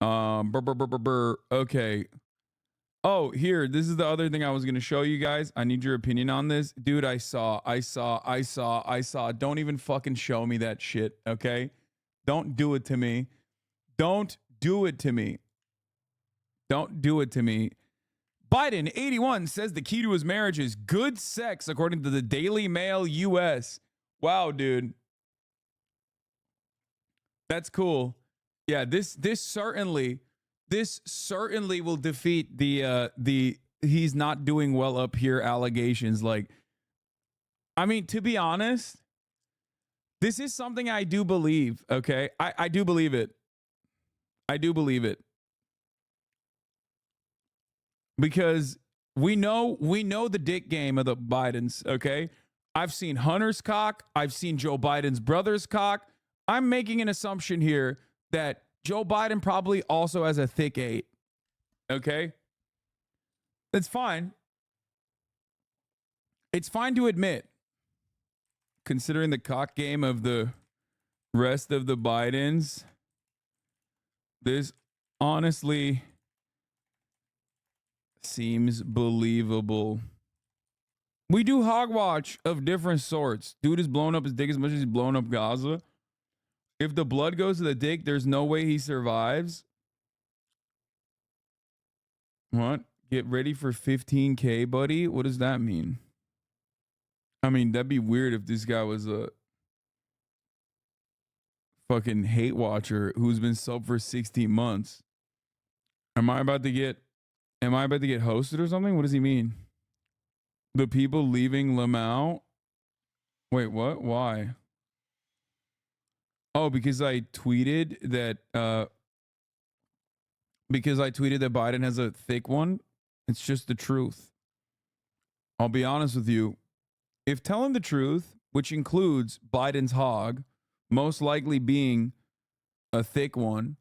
Okay. Oh, here. This is the other thing I was gonna show you guys. I need your opinion on this, dude. I saw. Don't even fucking show me that shit. Okay. Don't do it to me. Don't do it to me. Don't do it to me. Biden, 81, says the key to his marriage is good sex, according to the Daily Mail US. Wow, dude. That's cool. Yeah, this certainly will defeat the he's not doing well up here allegations. Like, I mean, to be honest, this is something I do believe, okay? I do believe it. I do believe it. Because we know the dick game of the Bidens, okay? I've seen Hunter's cock, I've seen Joe Biden's brother's cock. I'm making an assumption here that Joe Biden probably also has a thick 8. Okay? That's fine. It's fine to admit, considering the cock game of the rest of the Bidens. This honestly seems believable. We do hogwatch of different sorts. Dude is blowing up his dick as much as he's blowing up Gaza. If the blood goes to the dick, there's no way he survives. What? Get ready for 15K, buddy? What does that mean? I mean, that'd be weird if this guy was a fucking hate watcher who's been subbed for 16 months. Am I about to get hosted or something? What does he mean? The people leaving Lamau? Wait, what? Why? Oh, because I tweeted that Biden has a thick one. It's just the truth. I'll be honest with you. If telling the truth, which includes Biden's hog, most likely being a thick one,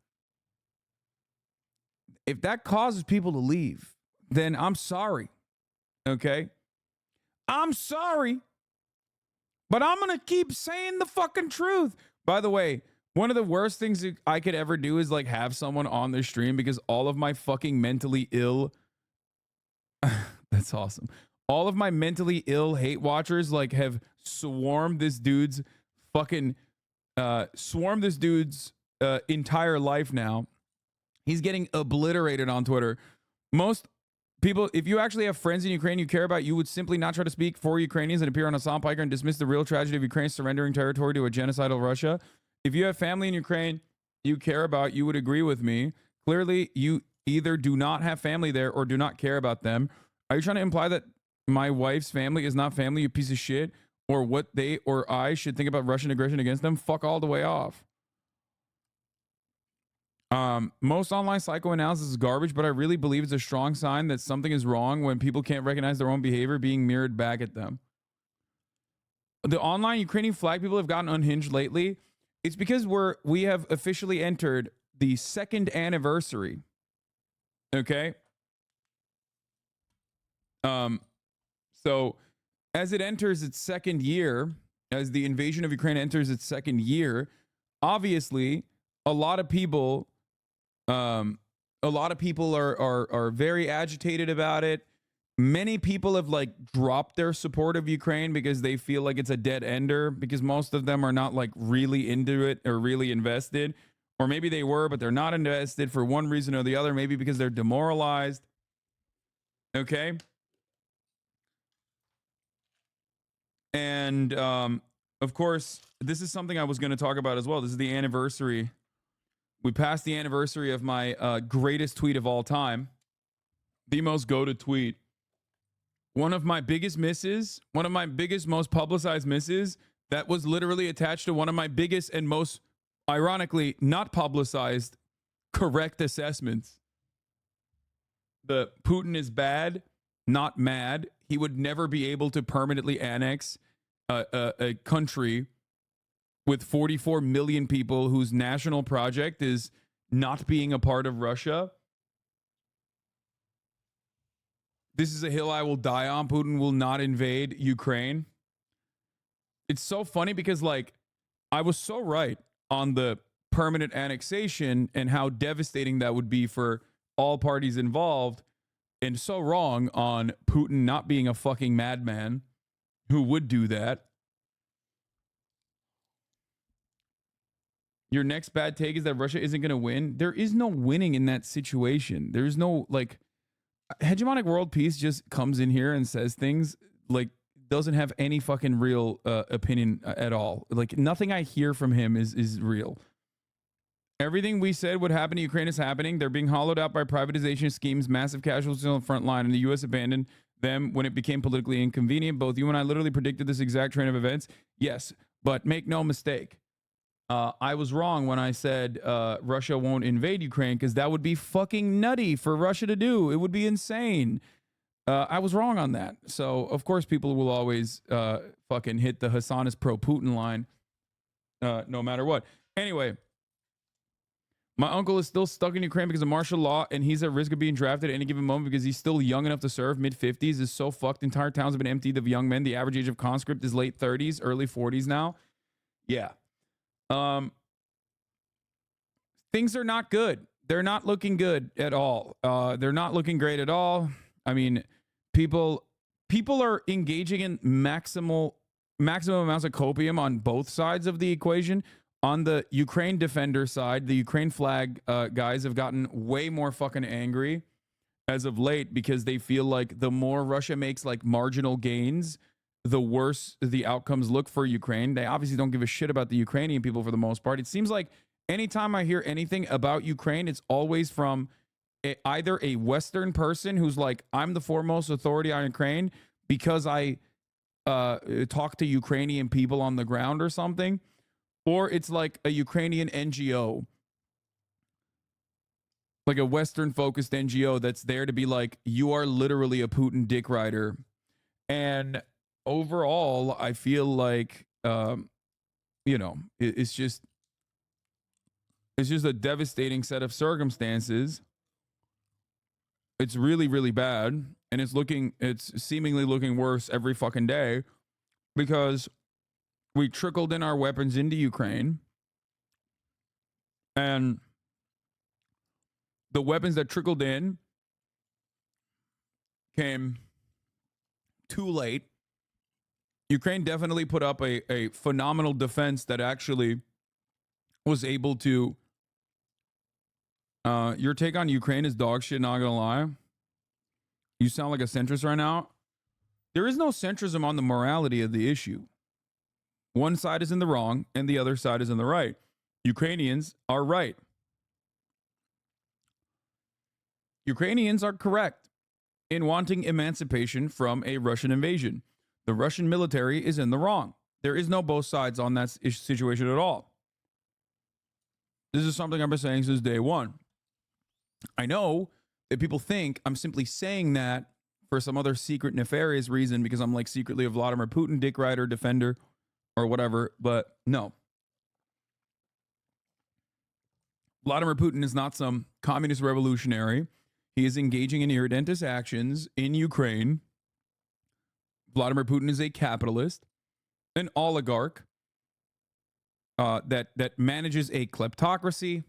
if that causes people to leave, then I'm sorry. Okay? I'm sorry. But I'm going to keep saying the fucking truth. By the way, one of the worst things I could ever do is like have someone on the stream because all of my fucking mentally ill that's awesome. All of my mentally ill hate watchers like have swarmed this dude's entire life now. He's getting obliterated on Twitter. Most people, if you actually have friends in Ukraine you care about, you would simply not try to speak for Ukrainians and appear on a sound piker and dismiss the real tragedy of Ukraine surrendering territory to a genocidal Russia. If you have family in Ukraine you care about, you would agree with me. Clearly, you either do not have family there or do not care about them. Are you trying to imply that my wife's family is not family, you piece of shit, or what they or I should think about Russian aggression against them? Fuck all the way off. Most online psychoanalysis is garbage, but I really believe it's a strong sign that something is wrong when people can't recognize their own behavior being mirrored back at them. The online Ukrainian flag people have gotten unhinged lately. It's because we have officially entered the 2nd anniversary. Okay? So as it enters its 2nd year, as the invasion of Ukraine enters its 2nd year, obviously a lot of people are very agitated about it. Many people have like dropped their support of Ukraine because they feel like it's a dead ender, because most of them are not like really into it or really invested, or maybe they were but they're not invested for one reason or the other, maybe because they're demoralized. Okay? And of course, this is something I was going to talk about as well. This is the anniversary. We passed the anniversary of my greatest tweet of all time, the most goated tweet. One of my biggest misses, one of my biggest, most publicized misses, that was literally attached to one of my biggest and most, ironically, not publicized, correct assessments. The Putin is bad, not mad. He would never be able to permanently annex a country with 44 million people whose national project is not being a part of Russia. This is a hill I will die on. Putin will not invade Ukraine. It's so funny because, like, I was so right on the permanent annexation and how devastating that would be for all parties involved, and so wrong on Putin not being a fucking madman who would do that. Your next bad take is that Russia isn't going to win. There is no winning in that situation. There's no, like, hegemonic world peace just comes in here and says things, like, doesn't have any fucking real opinion at all. Like, nothing I hear from him is real. Everything we said would happen to Ukraine is happening. They're being hollowed out by privatization schemes, massive casualties on the front line, and the U.S. abandoned them when it became politically inconvenient. Both you and I literally predicted this exact train of events. Yes, but make no mistake. I was wrong when I said Russia won't invade Ukraine, because that would be fucking nutty for Russia to do. It would be insane. I was wrong on that. So, of course, people will always fucking hit the Hassan is pro-Putin line no matter what. Anyway, my uncle is still stuck in Ukraine because of martial law, and he's at risk of being drafted at any given moment because he's still young enough to serve. Mid-50s is so fucked. Entire towns have been emptied of young men. The average age of conscript is late 30s, early 40s now. Yeah. Things are not good. They're not looking good at all. They're not looking great at all. I mean, people are engaging in maximum amounts of copium on both sides of the equation. On the Ukraine defender side, the Ukraine flag guys have gotten way more fucking angry as of late because they feel like the more Russia makes like marginal gains, the worse the outcomes look for Ukraine. They obviously don't give a shit about the Ukrainian people for the most part. It seems like anytime I hear anything about Ukraine, it's always from either a Western person who's like, I'm the foremost authority on Ukraine because I talk to Ukrainian people on the ground or something. Or it's like a Ukrainian NGO, like a Western-focused NGO that's there to be like, you are literally a Putin dick rider. And overall, I feel like, it's just a devastating set of circumstances. It's really, really bad. And it's seemingly looking worse every fucking day because we trickled in our weapons into Ukraine, and the weapons that trickled in came too late. Ukraine definitely put up a phenomenal defense that actually was able to. Your take on Ukraine is dog shit, not gonna lie. You sound like a centrist right now. There is no centrism on the morality of the issue. One side is in the wrong and the other side is in the right. Ukrainians are right. Ukrainians are correct in wanting emancipation from a Russian invasion. The Russian military is in the wrong. There is no both sides on that situation at all. This is something I've been saying since day one. I know that people think I'm simply saying that for some other secret nefarious reason because I'm like secretly a Vladimir Putin dick rider defender or whatever, but no. Vladimir Putin is not some communist revolutionary. He is engaging in irredentist actions in Ukraine. Vladimir Putin is a capitalist, an oligarch that manages a kleptocracy.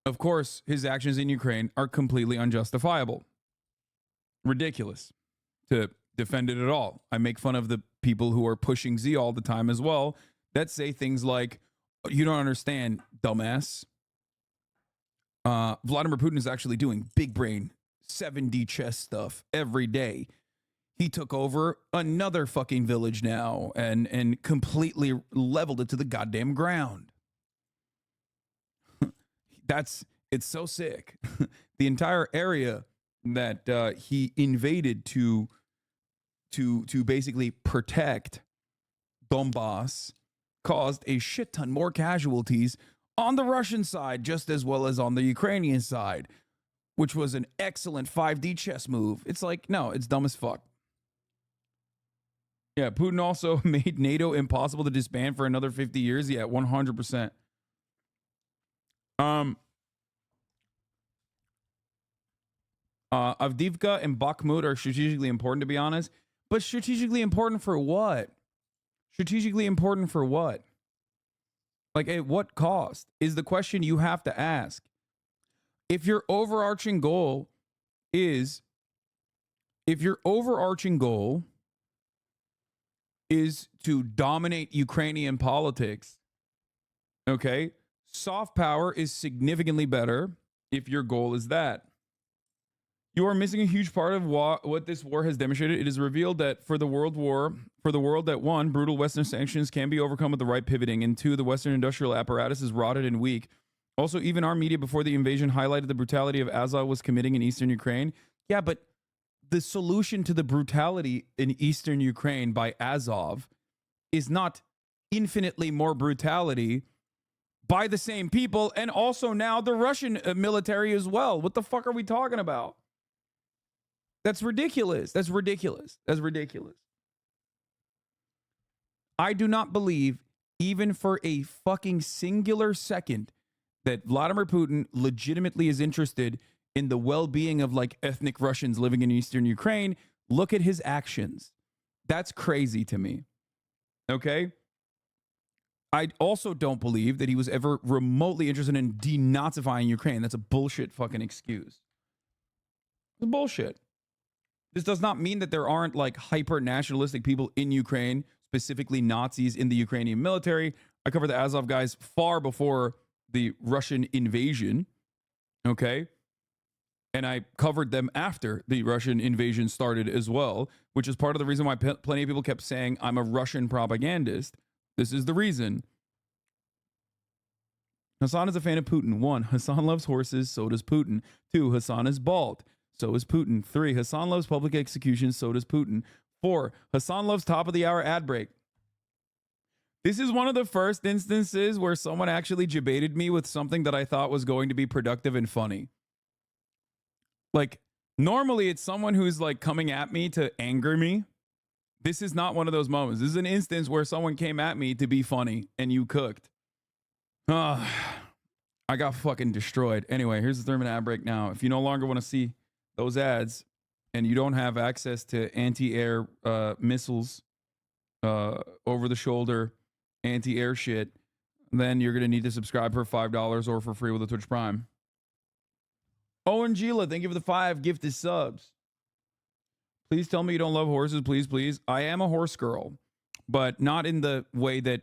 Of course, his actions in Ukraine are completely unjustifiable. Ridiculous to defend it at all. I make fun of the people who are pushing Z all the time as well that say things like, you don't understand, dumbass. Vladimir Putin is actually doing big brain 7D chess stuff every day. He took over another fucking village now and completely leveled it to the goddamn ground. It's so sick. The entire area that he invaded to basically protect Donbass caused a shit ton more casualties on the Russian side just as well as on the Ukrainian side, which was an excellent 5D chess move. It's like, no, it's dumb as fuck. Yeah, Putin also made NATO impossible to disband for another 50 years. Yeah, 100%. Avdiivka and Bakhmut are strategically important, to be honest. But strategically important for what? Strategically important for what? Like, at what cost is the question you have to ask. If your overarching goal is, if your overarching goal is to dominate Ukrainian politics, okay, soft power is significantly better if your goal is that. You are missing a huge part of what this war has demonstrated. It is revealed that for the world that one, brutal Western sanctions can be overcome with the right pivoting, and two, the Western industrial apparatus is rotted and weak. Also, even our media before the invasion highlighted the brutality of Azov was committing in eastern Ukraine. Yeah, but the solution to the brutality in eastern Ukraine by Azov is not infinitely more brutality by the same people, and also now the Russian military as well. What the fuck are we talking about? That's ridiculous. That's ridiculous. That's ridiculous. I do not believe, even for a fucking singular second, that Vladimir Putin legitimately is interested in the well-being of like ethnic Russians living in eastern Ukraine. Look at his actions. That's crazy to me. Okay? I also don't believe that he was ever remotely interested in denazifying Ukraine. That's a bullshit fucking excuse. It's bullshit. This does not mean that there aren't like hyper nationalistic people in Ukraine, specifically Nazis in the Ukrainian military. I covered the Azov guys far before the Russian invasion. Okay. And I covered them after the Russian invasion started as well, which is part of the reason why plenty of people kept saying I'm a Russian propagandist. This is the reason. Hassan is a fan of Putin. 1, Hassan loves horses, so does Putin. 2, Hassan is bald, so is Putin. 3, Hassan loves public execution, so does Putin. 4, Hassan loves top of the hour ad break. This is one of the first instances where someone actually debated me with something that I thought was going to be productive and funny. Like, normally it's someone who's like coming at me to anger me. This is not one of those moments. This is an instance where someone came at me to be funny and you cooked. I got fucking destroyed. Anyway, here's the 3-minute ad break now. If you no longer want to see those ads and you don't have access to anti-air missiles, over the shoulder anti-air shit, then you're going to need to subscribe for $5 or for free with a Twitch Prime. Owen Gila, thank you for the 5 gifted subs. Please tell me you don't love horses, please, please. I am a horse girl, but not in the way that,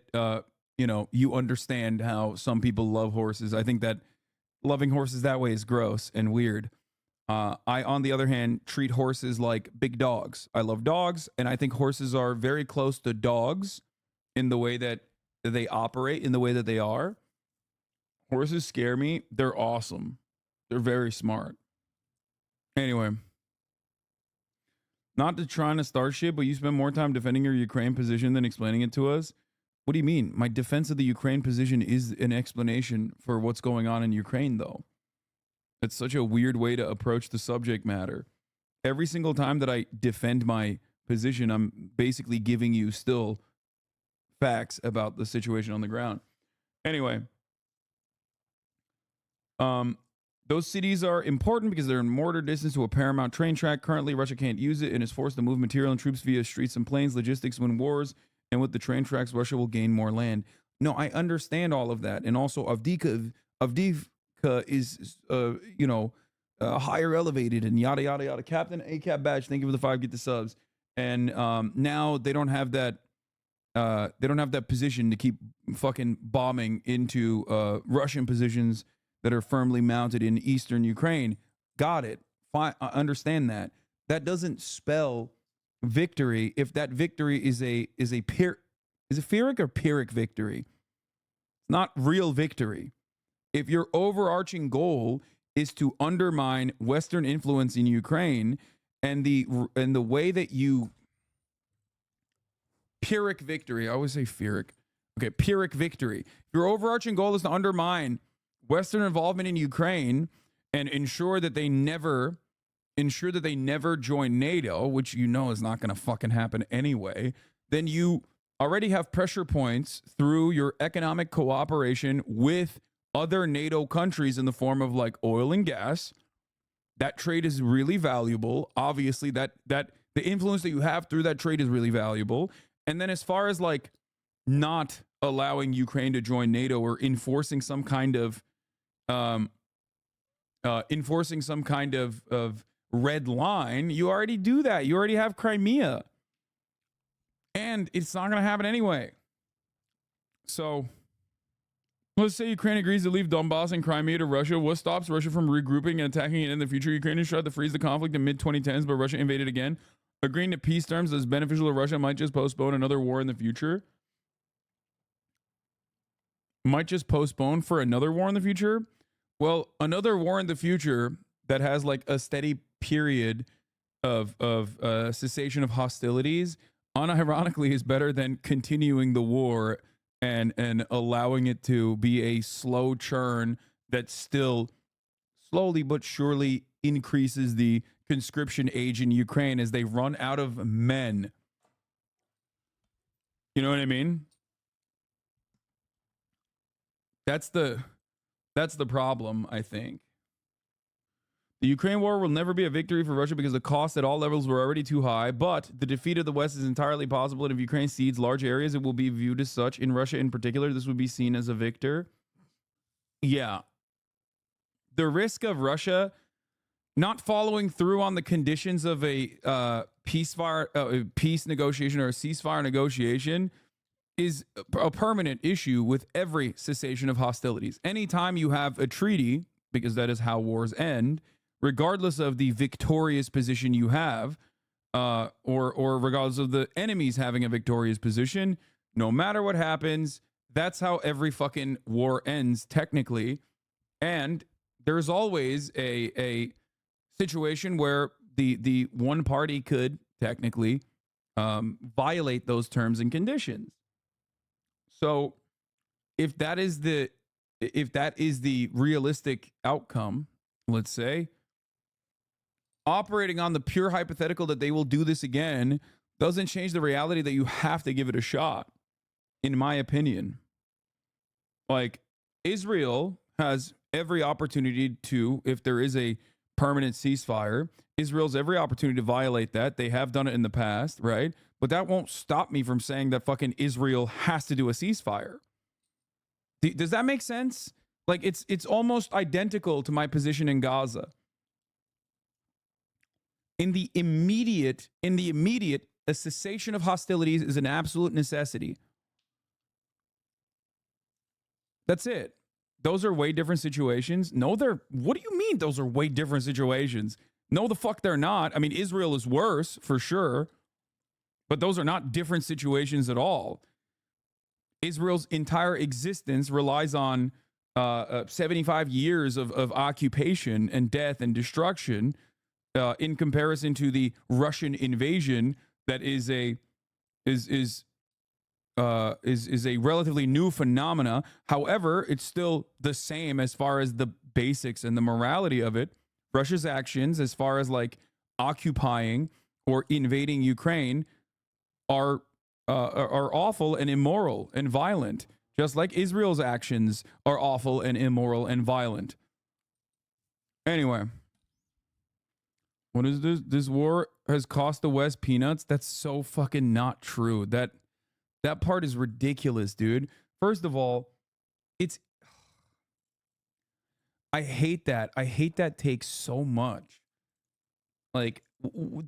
you understand how some people love horses. I think that loving horses that way is gross and weird. I, on the other hand, treat horses like big dogs. I love dogs, and I think horses are very close to dogs in the way that they operate, in the way that they are. Horses scare me. They're awesome. They're very smart. Anyway, not to trying to start shit, but you spend more time defending your Ukraine position than explaining it to us. What do you mean? My defense of the Ukraine position is an explanation for what's going on in Ukraine, though. It's such a weird way to approach the subject matter. Every single time that I defend my position, I'm basically giving you still facts about the situation on the ground. Anyway, those cities are important because they're in mortar distance to a paramount train track. Currently, Russia can't use it and is forced to move material and troops via streets and planes. Logistics win wars, and with the train tracks, Russia will gain more land. No, I understand all of that. And also, Avdiivka is, higher elevated and yada, yada, yada. Captain ACAP badge, thank you for the 5, get the subs. And now they don't have that. They don't have that position to keep fucking bombing into Russian positions that are firmly mounted in eastern Ukraine. Got it. Fine. I understand that. That doesn't spell victory. If that victory is a Pyrrhic or Pyrrhic victory? It's not real victory. If your overarching goal is to undermine Western influence in Ukraine, and the way that you Pyrrhic victory, I always say Pyrrhic. Okay, Pyrrhic victory. If your overarching goal is to undermine Western involvement in Ukraine and ensure that they never join NATO, which you know is not going to fucking happen anyway, then you already have pressure points through your economic cooperation with other NATO countries in the form of like oil and gas. That trade is really valuable. Obviously, that the influence that you have through that trade is really valuable. And then as far as like not allowing Ukraine to join NATO or enforcing some kind of um, red line. You already do that. You already have Crimea, and it's not going to happen anyway. So let's say Ukraine agrees to leave Donbass and Crimea to Russia. What stops Russia from regrouping and attacking it in the future? Ukraine has tried to freeze the conflict in mid-2010s, but Russia invaded again. Agreeing to peace terms that's beneficial to Russia might just postpone another war in the future. Might just postpone for another war in the future? Well, another war in the future that has like a steady period of cessation of hostilities, unironically, is better than continuing the war and allowing it to be a slow churn that still slowly but surely increases the conscription age in Ukraine as they run out of men. You know what I mean? That's the problem, I think. The Ukraine war will never be a victory for Russia because the costs at all levels were already too high, but the defeat of the West is entirely possible, and if Ukraine cedes large areas, it will be viewed as such. In Russia in particular, this would be seen as a victor. Yeah. The risk of Russia not following through on the conditions of a peace negotiation or a ceasefire negotiation is a permanent issue with every cessation of hostilities. Anytime you have a treaty, because that is how wars end, regardless of the victorious position you have, or regardless of the enemies having a victorious position, no matter what happens, that's how every fucking war ends, technically. And there's always a situation where the one party could technically violate those terms and conditions. So if that is the realistic outcome, let's say, operating on the pure hypothetical that they will do this again doesn't change the reality that you have to give it a shot, in my opinion. Like, Israel has every opportunity to, if there is a permanent ceasefire, Israel's every opportunity to violate that. They have done it in the past, right? But that won't stop me from saying that fucking Israel has to do a ceasefire. Does that make sense? Like, it's almost identical to my position in Gaza. In the immediate, a cessation of hostilities is an absolute necessity. That's it. Those are way different situations. No, what do you mean those are way different situations? No, the fuck they're not. I mean, Israel is worse, for sure. But those are not different situations at all. Israel's entire existence relies on 75 years of occupation and death and destruction in comparison to the Russian invasion that is a relatively new phenomena. However, it's still the same as far as the basics and the morality of it. Russia's actions, as far as like occupying or invading Ukraine, are awful and immoral and violent, just like Israel's actions are awful and immoral and violent. Anyway, what is this? This war has cost the West peanuts? That's so fucking not true. That part is ridiculous, dude. First of all, I hate that. I hate that take so much. Like,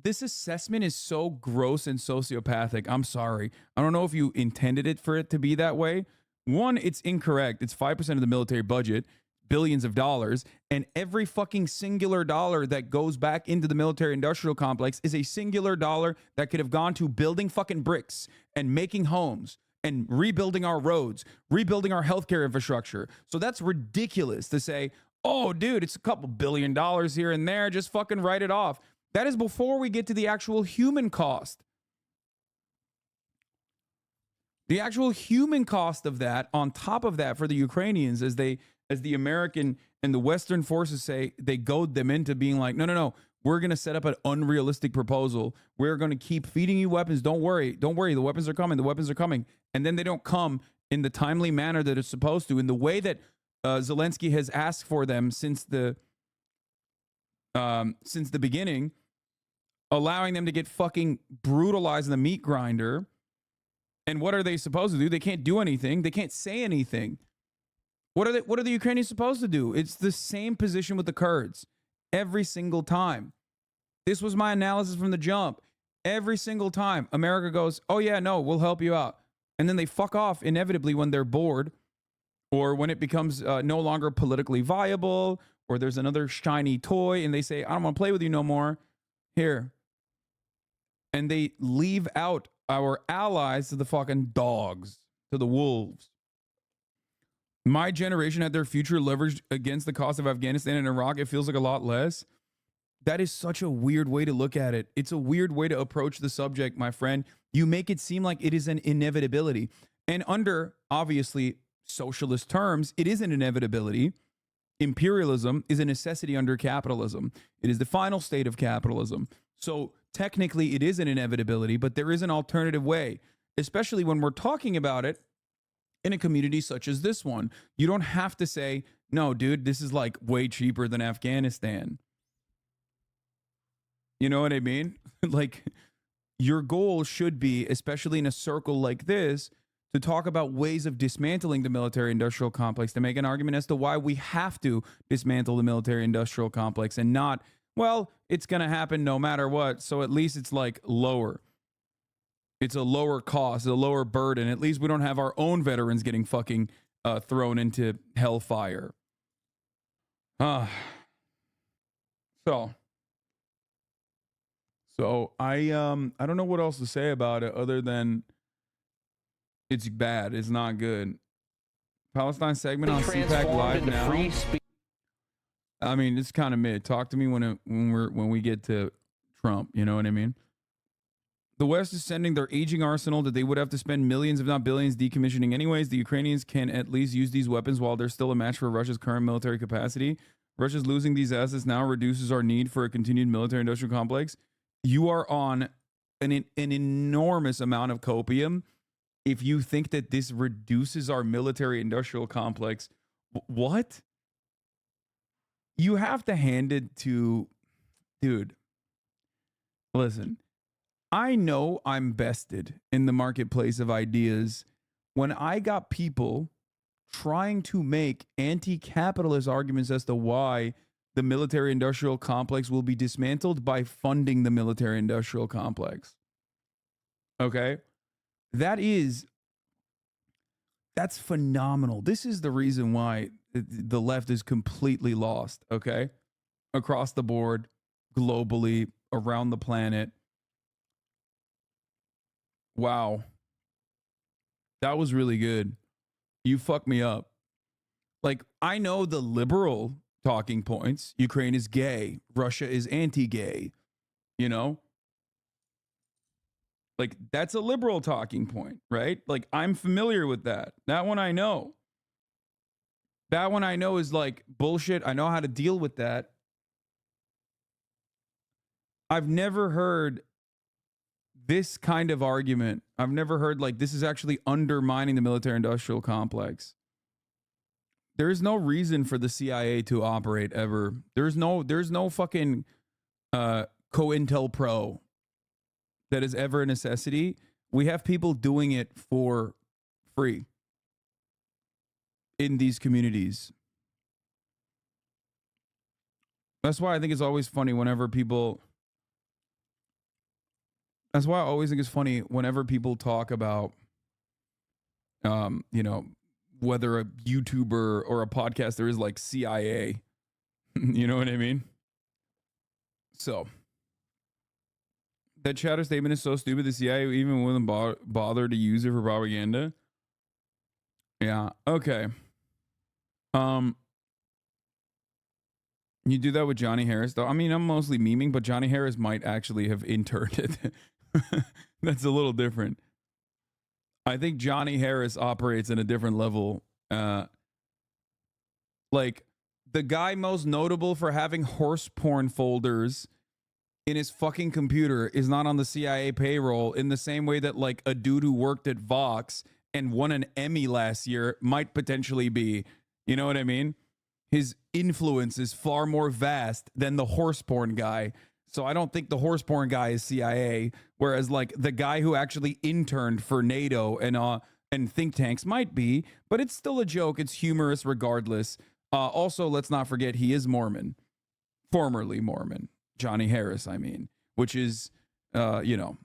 this assessment is so gross and sociopathic. I'm sorry. I don't know if you intended it for it to be that way. One, it's incorrect. It's 5% of the military budget, billions of dollars, and every fucking singular dollar that goes back into the military industrial complex is a singular dollar that could have gone to building fucking bricks and making homes and rebuilding our roads, rebuilding our healthcare infrastructure. So that's ridiculous to say, oh, dude, it's a couple $1 billion here and there. Just fucking write it off. That is before we get to the actual human cost. The actual human cost of that, on top of that, for the Ukrainians, as the American and the Western forces say, they goad them into being like, no, we're going to set up an unrealistic proposal. We're going to keep feeding you weapons. Don't worry. The weapons are coming. And then they don't come in the timely manner that it's supposed to, in the way that Zelensky has asked for them since the beginning, allowing them to get fucking brutalized in the meat grinder And what are they supposed to do? They can't do anything. They can't say anything. What are the Ukrainians supposed to do? It's the same position with the Kurds every single time. This was my analysis from the jump. Every single time America goes, oh yeah, no, we'll help you out. And then they fuck off inevitably when they're bored or when it becomes no longer politically viable or there's another shiny toy and they say, I don't want to play with you no more. Here. And they leave out our allies to the fucking dogs, to the wolves. My generation had their future leveraged against the cost of Afghanistan and Iraq. It feels like a lot less. That is such a weird way to look at it. It's a weird way to approach the subject, my friend. You make it seem like it is an inevitability. And under, obviously, socialist terms, it is an inevitability. Imperialism is a necessity under capitalism. It is the final state of capitalism. So technically, it is an inevitability, but there is an alternative way, especially when we're talking about it in a community such as this one. You don't have to say, no, dude, this is like way cheaper than Afghanistan. You know what I mean? Like, your goal should be, especially in a circle like this, to talk about ways of dismantling the military-industrial complex, to make an argument as to why we have to dismantle the military-industrial complex and not, well, it's going to happen no matter what, so at least it's like lower. It's a lower cost, a lower burden. At least we don't have our own veterans getting fucking thrown into hellfire. So I don't know what else to say about it other than it's bad. It's not good. Palestine segment on CPAC Live now. I mean, it's kind of mid. Talk to me when we get to Trump. You know what I mean? The West is sending their aging arsenal that they would have to spend millions, if not billions, decommissioning anyways. The Ukrainians can at least use these weapons while they're still a match for Russia's current military capacity. Russia's losing these assets now reduces our need for a continued military-industrial complex. You are on an enormous amount of copium if you think that this reduces our military-industrial complex. What? You have to hand it to... Dude, listen. I know I'm bested in the marketplace of ideas when I got people trying to make anti-capitalist arguments as to why the military-industrial complex will be dismantled by funding the military-industrial complex. Okay? That's phenomenal. This is the reason why the left is completely lost, okay? Across the board, globally, around the planet. Wow. That was really good. You fucked me up. Like, I know the liberal talking points. Ukraine is gay. Russia is anti-gay. You know? Like, that's a liberal talking point, right? Like, I'm familiar with that. That one I know. That one I know is like bullshit. I know how to deal with that. I've never heard this kind of argument. I've never heard like this is actually undermining the military-industrial complex. There is no reason for the CIA to operate ever. There's no fucking COINTELPRO that is ever a necessity. We have people doing it for free in these communities. That's why I think it's always funny whenever people... That's why I always think it's funny whenever people talk about, you know, whether a YouTuber or a podcaster is like CIA. You know what I mean? So, that chatter statement is so stupid. The CIA even wouldn't bother to use it for propaganda. Yeah. Okay. You do that with Johnny Harris, though. I mean, I'm mostly memeing, but Johnny Harris might actually have interned it. That's a little different. I think Johnny Harris operates in a different level. Like, the guy most notable for having horse porn folders in his fucking computer is not on the CIA payroll in the same way that, like, a dude who worked at Vox and won an Emmy last year might potentially be. You know what I mean? His influence is far more vast than the horse porn guy. So I don't think the horse porn guy is CIA, whereas like the guy who actually interned for NATO and think tanks might be, but it's still a joke. It's humorous regardless. Also, let's not forget he is Mormon, formerly Mormon, Johnny Harris, I mean, which is, you know,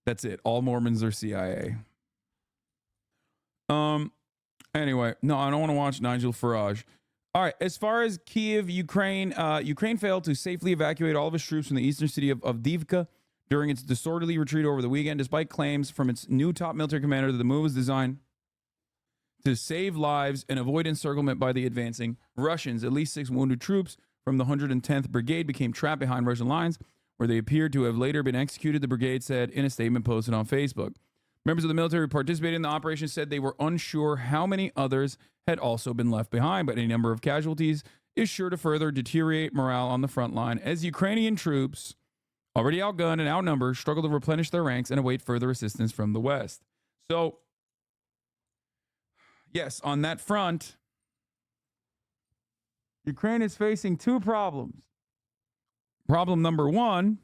that's it. All Mormons are CIA. Anyway, no, I don't want to watch Nigel Farage. All right, as far as Kiev, Ukraine, Ukraine failed to safely evacuate all of its troops from the eastern city of Avdiivka during its disorderly retreat over the weekend, despite claims from its new top military commander that the move was designed to save lives and avoid encirclement by the advancing Russians. At least 6 wounded troops from the 110th Brigade became trapped behind Russian lines, where they appeared to have later been executed, the brigade said in a statement posted on Facebook. Members of the military who participated in the operation said they were unsure how many others had also been left behind, but any number of casualties is sure to further deteriorate morale on the front line as Ukrainian troops, already outgunned and outnumbered, struggle to replenish their ranks and await further assistance from the West. So, yes, on that front, Ukraine is facing 2 problems. Problem number 1,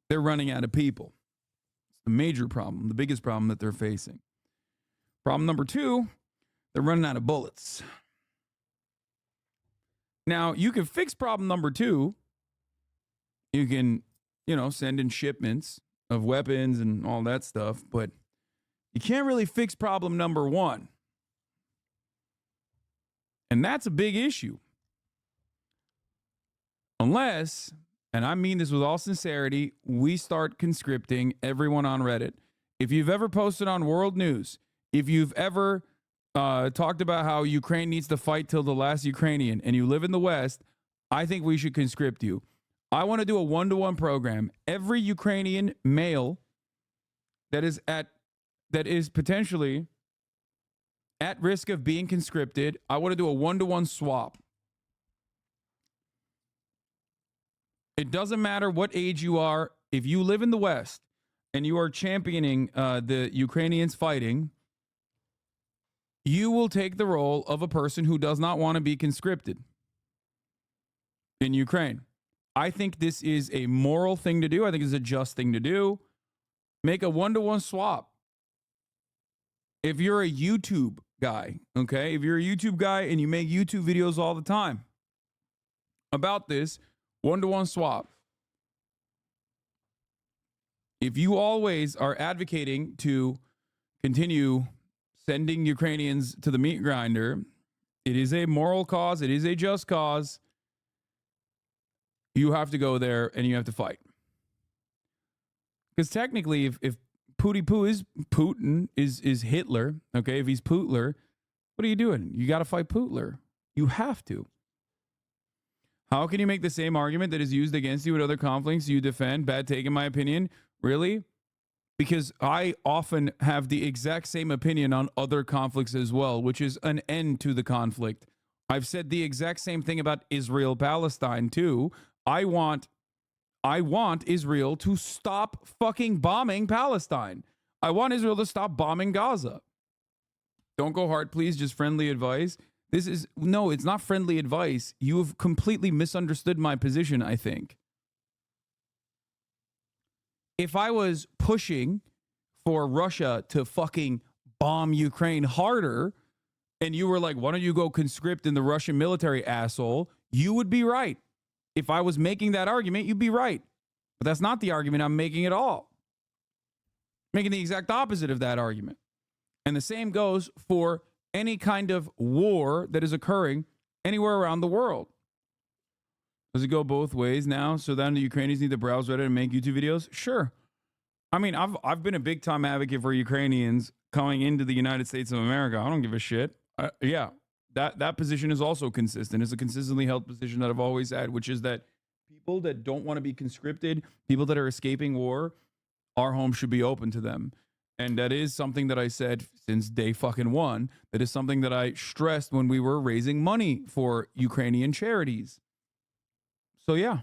they're running out of people. It's the major problem, the biggest problem that they're facing. Problem number 2, they're running out of bullets. Now, you can fix problem number 2. You can, send in shipments of weapons and all that stuff, but you can't really fix problem number 1. And that's a big issue. Unless, and I mean this with all sincerity, we start conscripting everyone on Reddit. If you've ever posted on World News, if you've ever talked about how Ukraine needs to fight till the last Ukrainian and you live in the West, I think we should conscript you. I want to do a 1-to-1 program. Every Ukrainian male that is potentially at risk of being conscripted, I want to do a 1-to-1 swap. It doesn't matter what age you are. If you live in the West and you are championing the Ukrainians fighting, you will take the role of a person who does not want to be conscripted in Ukraine. I think this is a moral thing to do. I think it's a just thing to do. Make a 1-to-1 swap. If you're a YouTube guy, okay? If you're a YouTube guy and you make YouTube videos all the time about this, 1-to-1 swap. If you always are advocating to continue sending Ukrainians to the meat grinder, it is a moral cause. It is a just cause. You have to go there and you have to fight. Because technically, if Putin is Hitler, okay, if he's Putler, what are you doing? You got to fight Putler. You have to. How can you make the same argument that is used against you at other conflicts you defend? Bad take, in my opinion. Really? Because I often have the exact same opinion on other conflicts as well, which is an end to the conflict. I've said the exact same thing about Israel-Palestine too. I want Israel to stop fucking bombing Palestine. I want Israel to stop bombing Gaza. Don't go hard, please. Just friendly advice. It's not friendly advice. You have completely misunderstood my position, I think. If I was pushing for Russia to fucking bomb Ukraine harder, and you were like, why don't you go conscript in the Russian military, asshole? You would be right. If I was making that argument, you'd be right. But that's not the argument I'm making at all. I'm making the exact opposite of that argument. And the same goes for any kind of war that is occurring anywhere around the world. Does it go both ways now? So then the Ukrainians need to browse Reddit and make YouTube videos? Sure. I mean, I've been a big time advocate for Ukrainians coming into the United States of America. I don't give a shit. Yeah, that position is also consistent. It's a consistently held position that I've always had, which is that people that don't want to be conscripted, people that are escaping war, our home should be open to them. And that is something that I said since day fucking one. That is something that I stressed when we were raising money for Ukrainian charities. So yeah.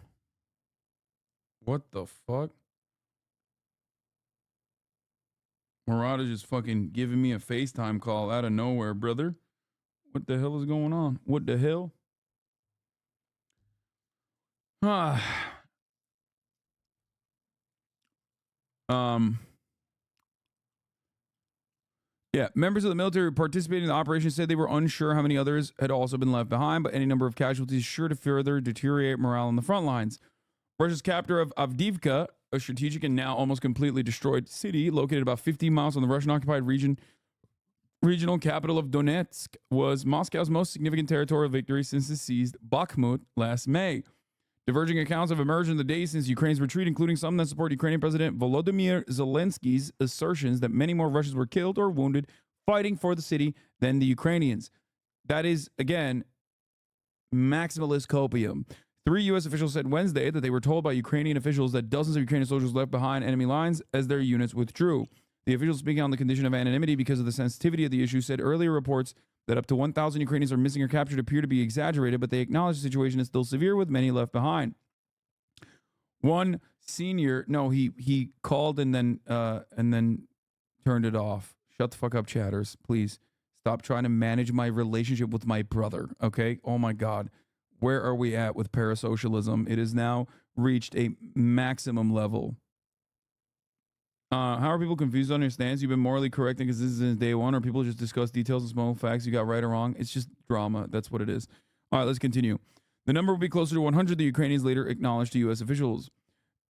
What the fuck? Murad is just fucking giving me a FaceTime call out of nowhere, brother. What the hell is going on? What the hell? Yeah, members of the military participating in the operation said they were unsure how many others had also been left behind, but any number of casualties is sure to further deteriorate morale on the front lines. Russia's capture of Avdiivka, a strategic and now almost completely destroyed city located about 50 miles on the Russian-occupied regional capital of Donetsk, was Moscow's most significant territorial victory since it seized Bakhmut last May. Diverging accounts have emerged in the days since Ukraine's retreat, including some that support Ukrainian President Volodymyr Zelensky's assertions that many more Russians were killed or wounded fighting for the city than the Ukrainians. That is, again, maximalist copium. 3 U.S. officials said Wednesday that they were told by Ukrainian officials that dozens of Ukrainian soldiers left behind enemy lines as their units withdrew. The officials, speaking on the condition of anonymity because of the sensitivity of the issue, said earlier reports that up to 1,000 Ukrainians are missing or captured appear to be exaggerated, but they acknowledge the situation is still severe with many left behind. One senior, no, he called and then turned it off. Shut the fuck up, chatters, please. Stop trying to manage my relationship with my brother, okay? Oh my God. Where are we at with parasocialism? It has now reached a maximum level. How are people confused on your stance? You've been morally correcting because this is in day one, or people just discuss details and small facts you got right or wrong? It's just drama. That's what it is. All right, let's continue. The number will be closer to 100, the Ukrainians later acknowledged to U.S. officials.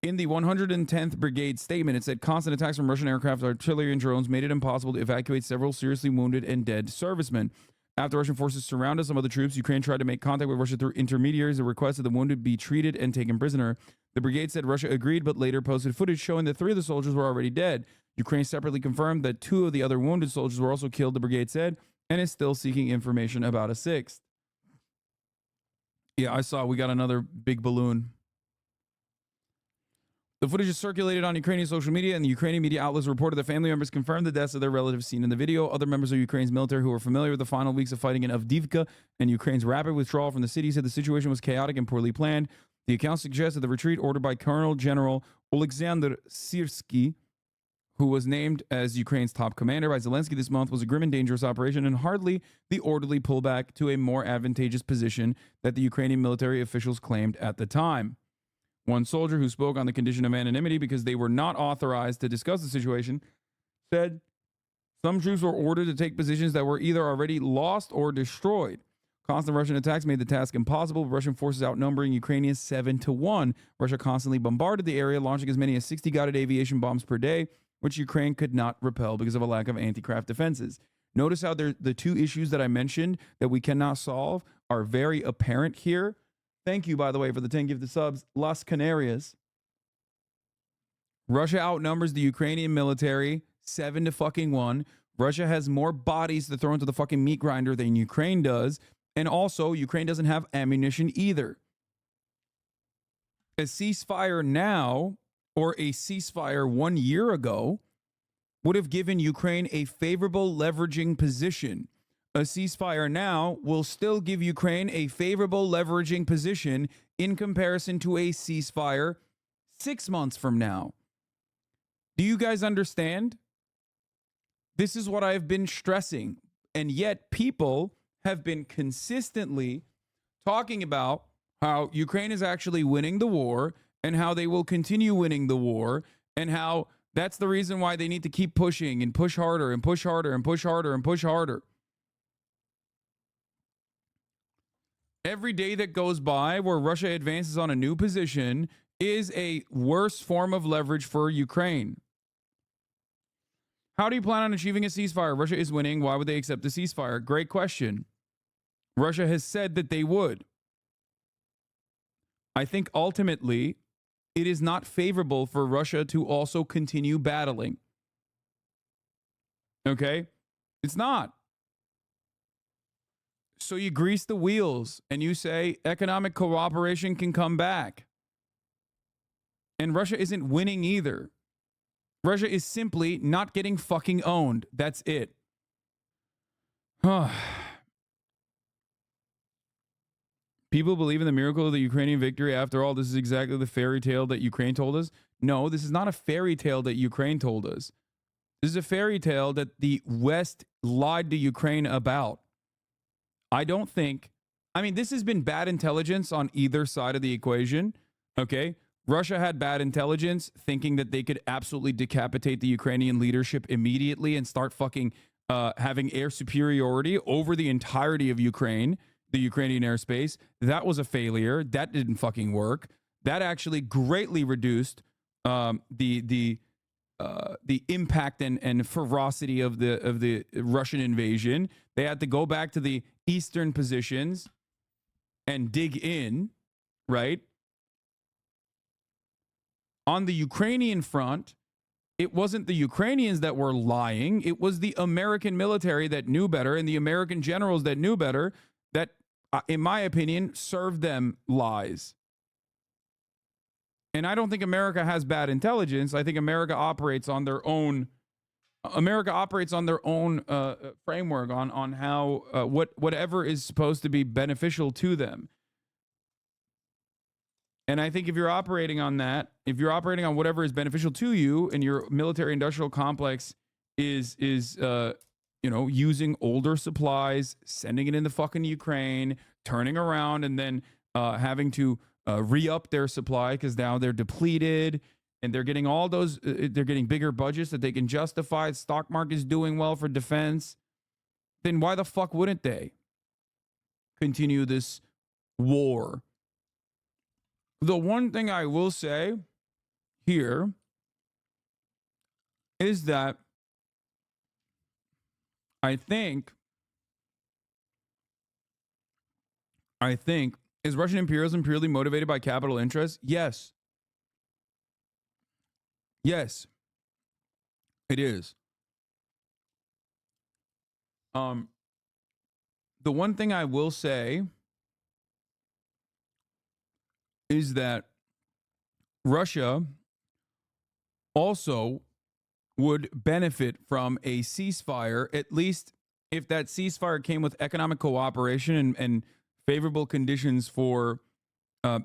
In the 110th Brigade statement, it said constant attacks from Russian aircraft, artillery, and drones made it impossible to evacuate several seriously wounded and dead servicemen. After Russian forces surrounded some of the troops, Ukraine tried to make contact with Russia through intermediaries that requested the wounded be treated and taken prisoner. The brigade said Russia agreed, but later posted footage showing that 3 of the soldiers were already dead. Ukraine separately confirmed that 2 of the other wounded soldiers were also killed, the brigade said, and is still seeking information about a 6th. Yeah, I saw we got another big balloon. The footage is circulated on Ukrainian social media, and the Ukrainian media outlets reported that family members confirmed the deaths of their relatives seen in the video. Other members of Ukraine's military who were familiar with the final weeks of fighting in Avdiivka and Ukraine's rapid withdrawal from the city said the situation was chaotic and poorly planned. The account suggests that the retreat ordered by Colonel General Oleksandr Syrsky, who was named as Ukraine's top commander by Zelensky this month, was a grim and dangerous operation and hardly the orderly pullback to a more advantageous position that the Ukrainian military officials claimed at the time. One soldier who spoke on the condition of anonymity because they were not authorized to discuss the situation said some troops were ordered to take positions that were either already lost or destroyed. Constant Russian attacks made the task impossible, with Russian forces outnumbering Ukrainians 7-1. Russia constantly bombarded the area, launching as many as 60 guided aviation bombs per day, which Ukraine could not repel because of a lack of anti-craft defenses. Notice how the 2 issues that I mentioned that we cannot solve are very apparent here. Thank you, by the way, for the 10 gifted subs. Las Canarias. Russia outnumbers the Ukrainian military 7-1. Russia has more bodies to throw into the fucking meat grinder than Ukraine does. And also, Ukraine doesn't have ammunition either. A ceasefire now, or a ceasefire 1 year ago, would have given Ukraine a favorable leveraging position. A ceasefire now will still give Ukraine a favorable leveraging position in comparison to a ceasefire 6 months from now. Do you guys understand? This is what I've been stressing. And yet people have been consistently talking about how Ukraine is actually winning the war and how they will continue winning the war and how that's the reason why they need to keep pushing and push harder and push harder and push harder and push harder. Every day that goes by where Russia advances on a new position is a worse form of leverage for Ukraine. How do you plan on achieving a ceasefire? Russia is winning. Why would they accept a ceasefire? Great question. Russia has said that they would. I think ultimately it is not favorable for Russia to also continue battling. Okay? It's not. So you grease the wheels and you say economic cooperation can come back. And Russia isn't winning either. Russia is simply not getting fucking owned. That's it. People believe in the miracle of the Ukrainian victory. After all, this is exactly the fairy tale that Ukraine told us. No, this is not a fairy tale that Ukraine told us. This is a fairy tale that the West lied to Ukraine about. I don't think, I mean, this has been bad intelligence on either side of the equation, Okay. Russia had bad intelligence, thinking that they could absolutely decapitate the Ukrainian leadership immediately and start fucking having air superiority over the entirety of Ukraine, the Ukrainian airspace. That was a failure. That didn't fucking work. That actually greatly reduced the impact and ferocity of the Russian invasion. They had to go back to the eastern positions and dig in, right? On the Ukrainian front, it wasn't the Ukrainians that were lying. It was the American military that knew better and the American generals that knew better that, in my opinion, served them lies. And I don't think America has bad intelligence. I think America operates on their own. America operates on their own framework on how whatever is supposed to be beneficial to them. And I think if you're operating on that, if you're operating on whatever is beneficial to you, and your military industrial complex is using older supplies, sending it into fucking Ukraine, turning around, and then having to re-up their supply because now they're depleted and they're getting all those, they're getting bigger budgets that they can justify. The stock market is doing well for defense. Then why the fuck wouldn't they continue this war? The one thing I will say here is that I think is Russian imperialism purely motivated by capital interests? Yes. Yes, it is. The one thing I will say is that Russia also would benefit from a ceasefire, at least if that ceasefire came with economic cooperation and favorable conditions for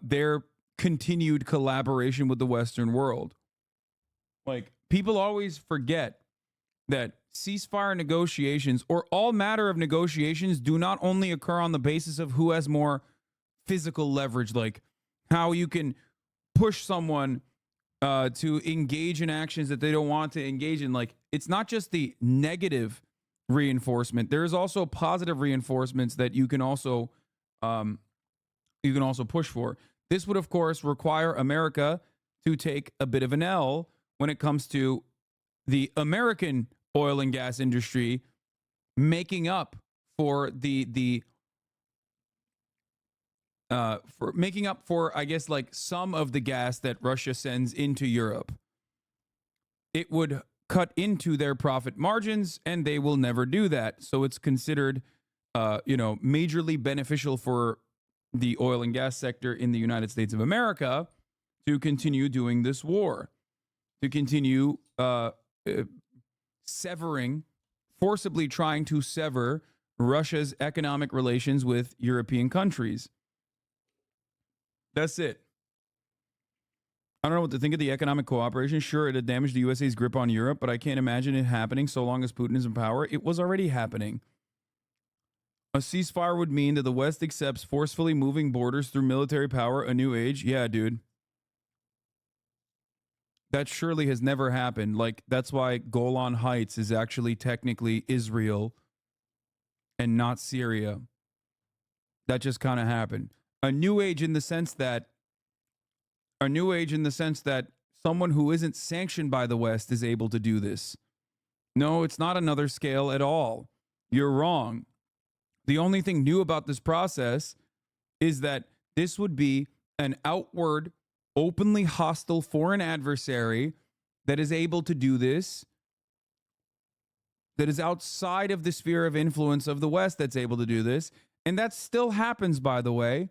their continued collaboration with the Western world. Like, people always forget that ceasefire negotiations, or all matter of negotiations, do not only occur on the basis of who has more physical leverage, like how you can push someone to engage in actions that they don't want to engage in. Like, it's not just the negative reinforcement. There's also positive reinforcements that you can also push for. This would, of course, require America to take a bit of an L when it comes to the American oil and gas industry making up for I guess, like, some of the gas that Russia sends into Europe. It would cut into their profit margins, and they will never do that. So it's considered, majorly beneficial for the oil and gas sector in the United States of America to continue doing this war, to continue forcibly trying to sever Russia's economic relations with European countries. That's it. I don't know what to think of the economic cooperation. Sure, it had damaged the USA's grip on Europe, but I can't imagine it happening so long as Putin is in power. It was already happening. A ceasefire would mean that the West accepts forcefully moving borders through military power, a new age. Yeah, dude. That surely has never happened. Like, that's why Golan Heights is actually technically Israel and not Syria. That just kind of happened. A new age in the sense that someone who isn't sanctioned by the West is able to do this. No, it's not another scale at all. You're wrong. The only thing new about this process is that this would be an outward, openly hostile foreign adversary that is able to do this, that is outside of the sphere of influence of the West that's able to do this. And that still happens, by the way.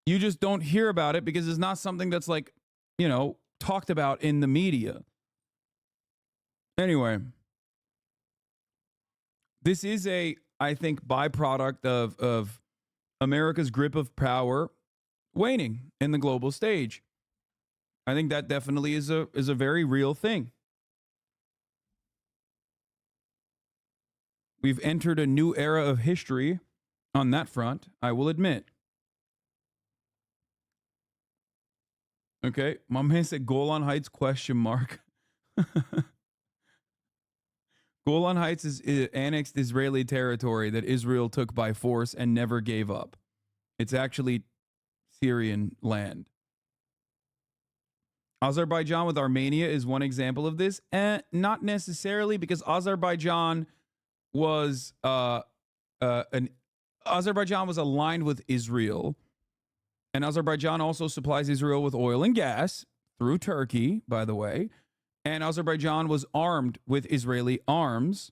You just don't hear about it because it's not something that's, like, talked about in the media. Anyway, this is I think, byproduct of America's grip of power waning in the global stage. I think that definitely is a very real thing. We've entered a new era of history on that front, I will admit. Okay, my man said Golan Heights question mark. Golan Heights is annexed Israeli territory that Israel took by force and never gave up. It's actually Syrian land. Azerbaijan with Armenia is one example of this. Not necessarily, because Azerbaijan was Azerbaijan was aligned with Israel, and Azerbaijan also supplies Israel with oil and gas through Turkey, by the way. And Azerbaijan was armed with Israeli arms,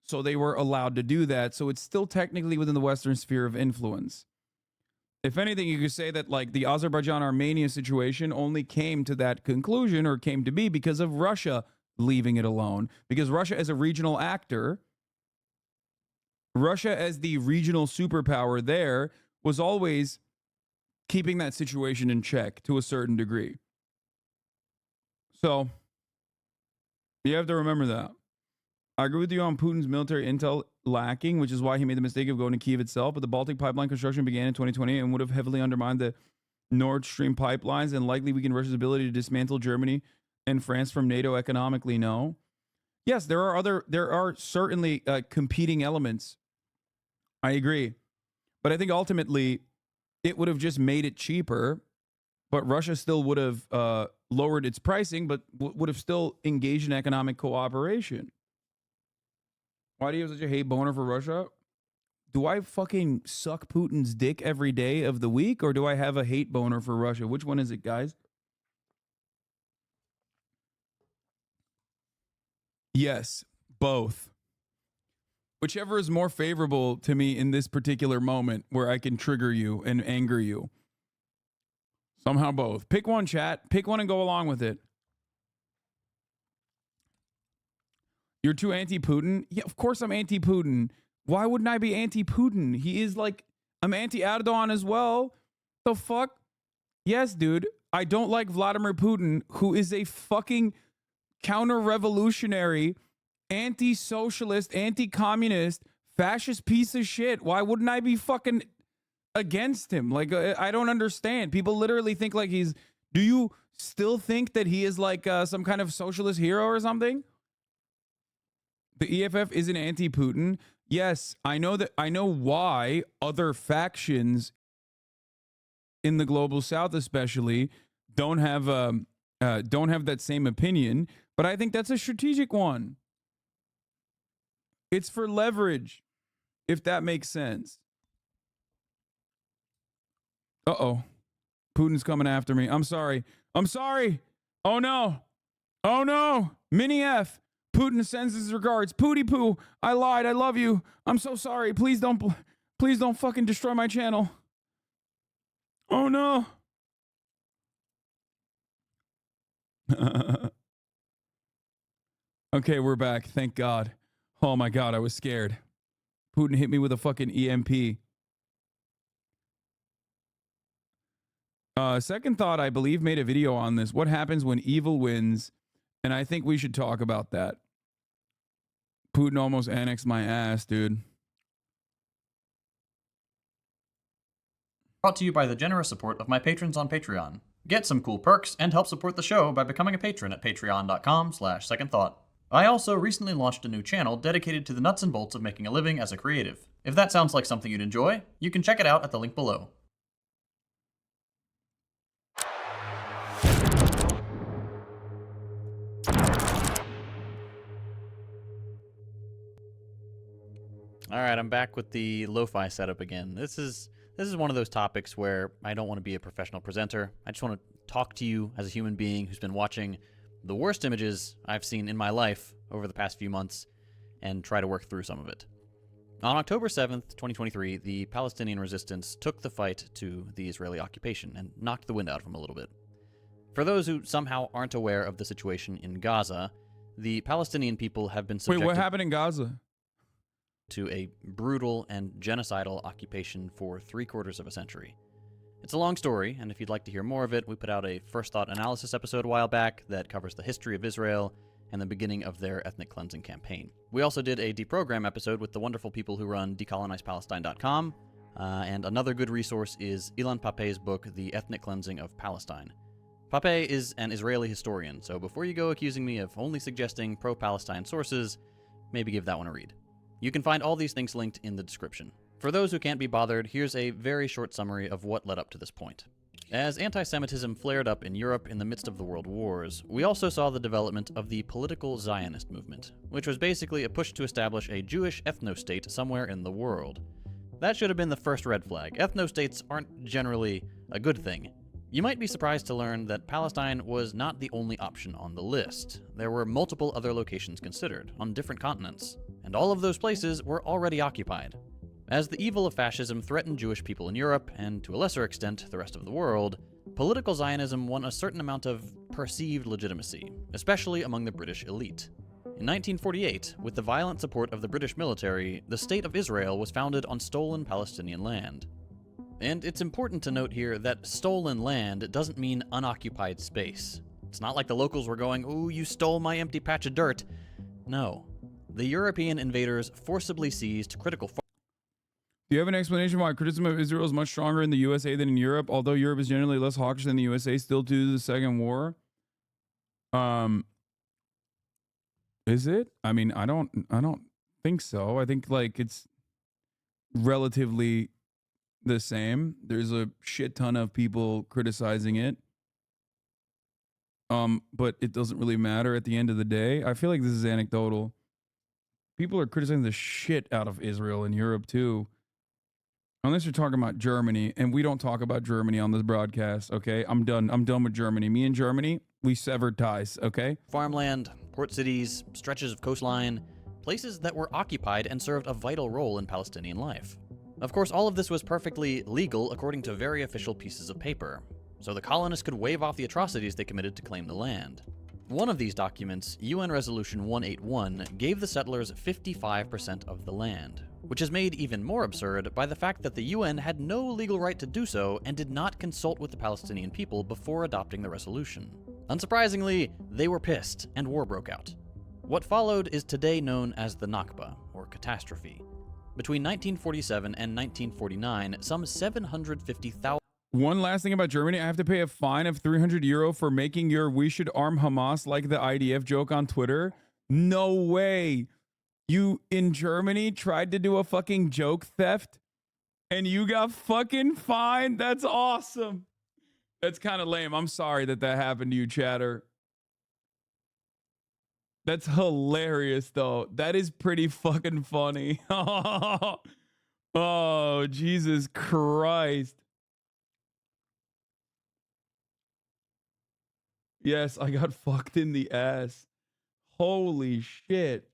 so they were allowed to do that. So it's still technically within the Western sphere of influence. If anything, you could say that like the Azerbaijan-Armenia situation only came to that conclusion or came to be because of Russia leaving it alone. Because Russia as a regional actor, Russia as the regional superpower there was always keeping that situation in check to a certain degree. So you have to remember that. I agree with you on Putin's military intel lacking, which is why he made the mistake of going to Kyiv itself. But the Baltic pipeline construction began in 2020 and would have heavily undermined the Nord Stream pipelines and likely weakened Russia's ability to dismantle Germany and France from NATO economically. No. Yes, there are certainly competing elements. I agree. But I think ultimately it would have just made it cheaper, but Russia still would have lowered its pricing, but would have still engaged in economic cooperation. Why do you have such a hate boner for Russia? Do I fucking suck Putin's dick every day of the week, or do I have a hate boner for Russia? Which one is it, guys? Yes, both. Whichever is more favorable to me in this particular moment where I can trigger you and anger you. Somehow both. Pick one, chat. Pick one and go along with it. You're too anti-Putin? Yeah, of course I'm anti-Putin. Why wouldn't I be anti-Putin? He is like, I'm anti-Erdogan as well. The fuck? Yes, dude. I don't like Vladimir Putin, who is a fucking counter-revolutionary, anti-socialist, anti-communist, fascist piece of shit. Why wouldn't I be fucking against him? Like, I don't understand. People literally think like he's... Do you still think that he is like some kind of socialist hero or something? The EFF isn't anti-Putin. Yes, I know that. I know why other factions in the global South, especially, don't have that same opinion. But I think that's a strategic one. It's for leverage, if that makes sense. Uh-oh. Putin's coming after me. I'm sorry. I'm sorry. Oh, no. Oh, no. Mini F. Putin sends his regards. Pooty poo. I lied. I love you. I'm so sorry. Please don't fucking destroy my channel. Oh, no. Okay, we're back. Thank God. Oh, my God. I was scared. Putin hit me with a fucking EMP. Second Thought, I believe, made a video on this. What happens when evil wins? And I think we should talk about that. Putin almost annexed my ass, dude. Brought to you by the generous support of my patrons on Patreon. Get some cool perks and help support the show by becoming a patron at patreon.com/secondthought. I also recently launched a new channel dedicated to the nuts and bolts of making a living as a creative. If that sounds like something you'd enjoy, you can check it out at the link below. All right, I'm back with the lo-fi setup again. This is one of those topics where I don't want to be a professional presenter. I just want to talk to you as a human being who's been watching the worst images I've seen in my life over the past few months and try to work through some of it. On October 7th, 2023, the Palestinian resistance took the fight to the Israeli occupation and knocked the wind out of them a little bit. For those who somehow aren't aware of the situation in Gaza, the Palestinian people have been subjected... Wait, what happened in Gaza? ...to a brutal and genocidal occupation for 3/4 of a century. It's a long story, and if you'd like to hear more of it, we put out a First Thought analysis episode a while back that covers the history of Israel and the beginning of their ethnic cleansing campaign. We also did a Deprogram episode with the wonderful people who run decolonizepalestine.com, and another good resource is Ilan Pappé's book, The Ethnic Cleansing of Palestine. Pape is an Israeli historian, so before you go accusing me of only suggesting pro-Palestine sources, maybe give that one a read. You can find all these things linked in the description. For those who can't be bothered, here's a very short summary of what led up to this point. As anti-Semitism flared up in Europe in the midst of the World Wars, we also saw the development of the political Zionist movement, which was basically a push to establish a Jewish ethno-state somewhere in the world. That should have been the first red flag. Ethno-states aren't generally a good thing. You might be surprised to learn that Palestine was not the only option on the list. There were multiple other locations considered, on different continents, and all of those places were already occupied. As the evil of fascism threatened Jewish people in Europe, and to a lesser extent the rest of the world, political Zionism won a certain amount of perceived legitimacy, especially among the British elite. In 1948, with the violent support of the British military, the State of Israel was founded on stolen Palestinian land. And it's important to note here that stolen land doesn't mean unoccupied space. It's not like the locals were going, "Ooh, you stole my empty patch of dirt." No. The European invaders forcibly seized critical farms. Do you have an explanation why criticism of Israel is much stronger in the USA than in Europe? Although Europe is generally less hawkish than the USA, still due to the Second War. Is it? I mean, I don't think so. I think like it's relatively the same. There's a shit ton of people criticizing it. But it doesn't really matter at the end of the day. I feel like this is anecdotal. People are criticizing the shit out of Israel in Europe too. Unless you're talking about Germany, and we don't talk about Germany on this broadcast, okay? I'm done with Germany. Me and Germany, we severed ties, okay? Farmland, port cities, stretches of coastline, places that were occupied and served a vital role in Palestinian life. Of course, all of this was perfectly legal according to very official pieces of paper, so the colonists could wave off the atrocities they committed to claim the land. One of these documents, UN Resolution 181, gave the settlers 55% of the land, which is made even more absurd by the fact that the UN had no legal right to do so and did not consult with the Palestinian people before adopting the resolution. Unsurprisingly, they were pissed, and war broke out. What followed is today known as the Nakba, or catastrophe. Between 1947 and 1949, some 750,000... One last thing about Germany, I have to pay a fine of €300 for making your "we should arm Hamas like the IDF" joke on Twitter. No way. You in Germany tried to do a fucking joke theft and you got fucking fined? That's awesome. That's kind of lame. I'm sorry that happened to you, chatter. That's hilarious, though. That is pretty fucking funny. Oh, Jesus Christ. Yes, I got fucked in the ass. Holy shit.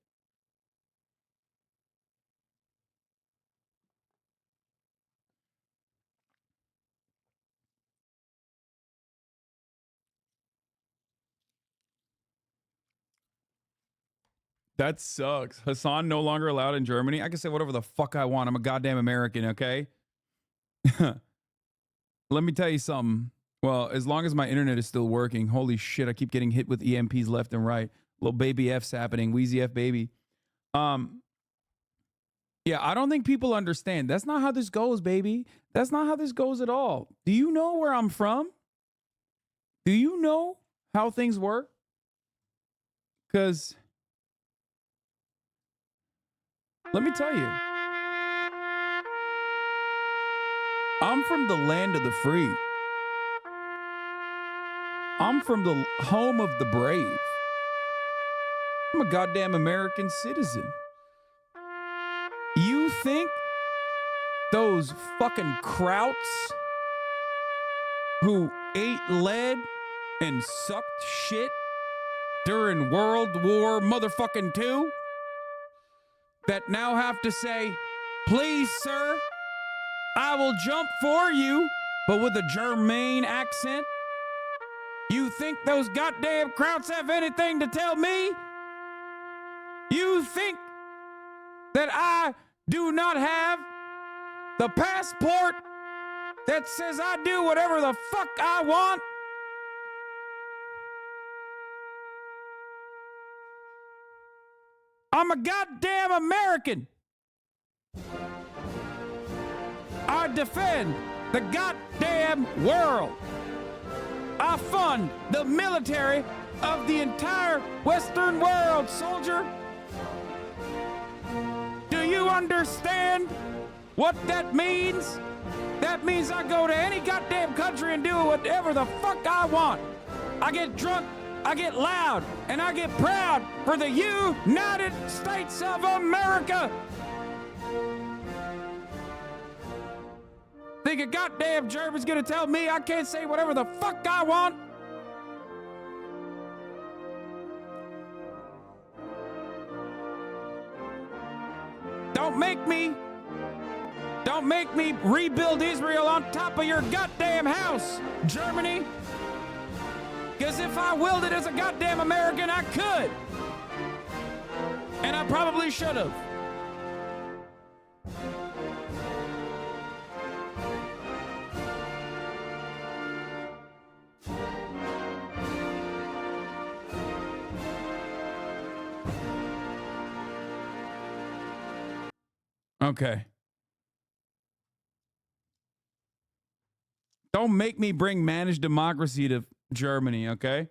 That sucks. Hassan no longer allowed in Germany. I can say whatever the fuck I want. I'm a goddamn American, okay? Let me tell you something. Well, as long as my internet is still working, holy shit, I keep getting hit with EMPs left and right. Little baby F's happening. Wheezy F baby. Yeah, I don't think people understand. That's not how this goes, baby. That's not how this goes at all. Do you know where I'm from? Do you know how things work? Because let me tell you, I'm from the land of the free. I'm from the home of the brave. I'm a goddamn American citizen. You think those fucking krauts who ate lead and sucked shit during World War motherfucking II that now have to say, "Please, sir, I will jump for you," but with a German accent? You think those goddamn krauts have anything to tell me? You think that I do not have the passport that says I do whatever the fuck I want? I'm a goddamn American. I defend the goddamn world. I fund the military of the entire Western world, soldier. Do you understand what that means? That means I go to any goddamn country and do whatever the fuck I want. I get drunk, I get loud, and I get proud for the United States of America. Think a goddamn German's gonna tell me I can't say whatever the fuck I want? Don't make me rebuild Israel on top of your goddamn house, Germany. Because if I willed it as a goddamn American, I could. And I probably should have. Okay. Don't make me bring managed democracy to Germany, okay?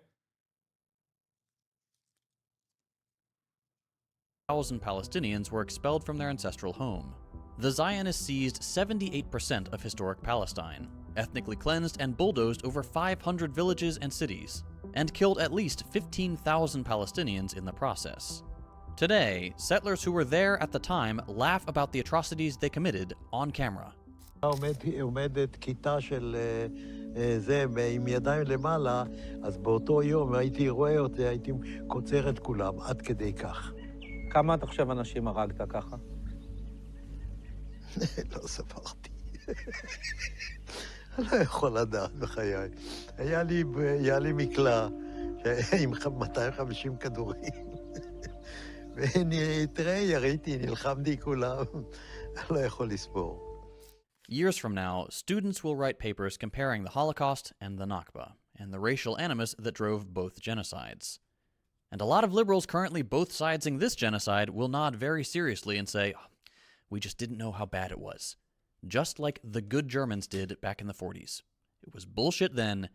1,000 Palestinians were expelled from their ancestral home. The Zionists seized 78% of historic Palestine, ethnically cleansed and bulldozed over 500 villages and cities, and killed at least 15,000 Palestinians in the process. Today, settlers who were there at the time laugh about the atrocities they committed on camera. עומדת כיתה של זה עם ידיים למעלה, אז באותו יום הייתי רואה אותי, הייתי קוצר את כולם, עד כדי כך. כמה אתה חושב אנשים הרגת ככה? לא ספרתי. אני לא יכול לדעת בחיי. היה לי מקלע עם 250 כדורים. ותראה, יריתי, נלחמתי כולם. אני לא יכול לספור. Years from now, students will write papers comparing the Holocaust and the Nakba, and the racial animus that drove both genocides. And a lot of liberals currently both sidesing this genocide will nod very seriously and say, we just didn't know how bad it was. Just like the good Germans did back in the 40s. It was bullshit then,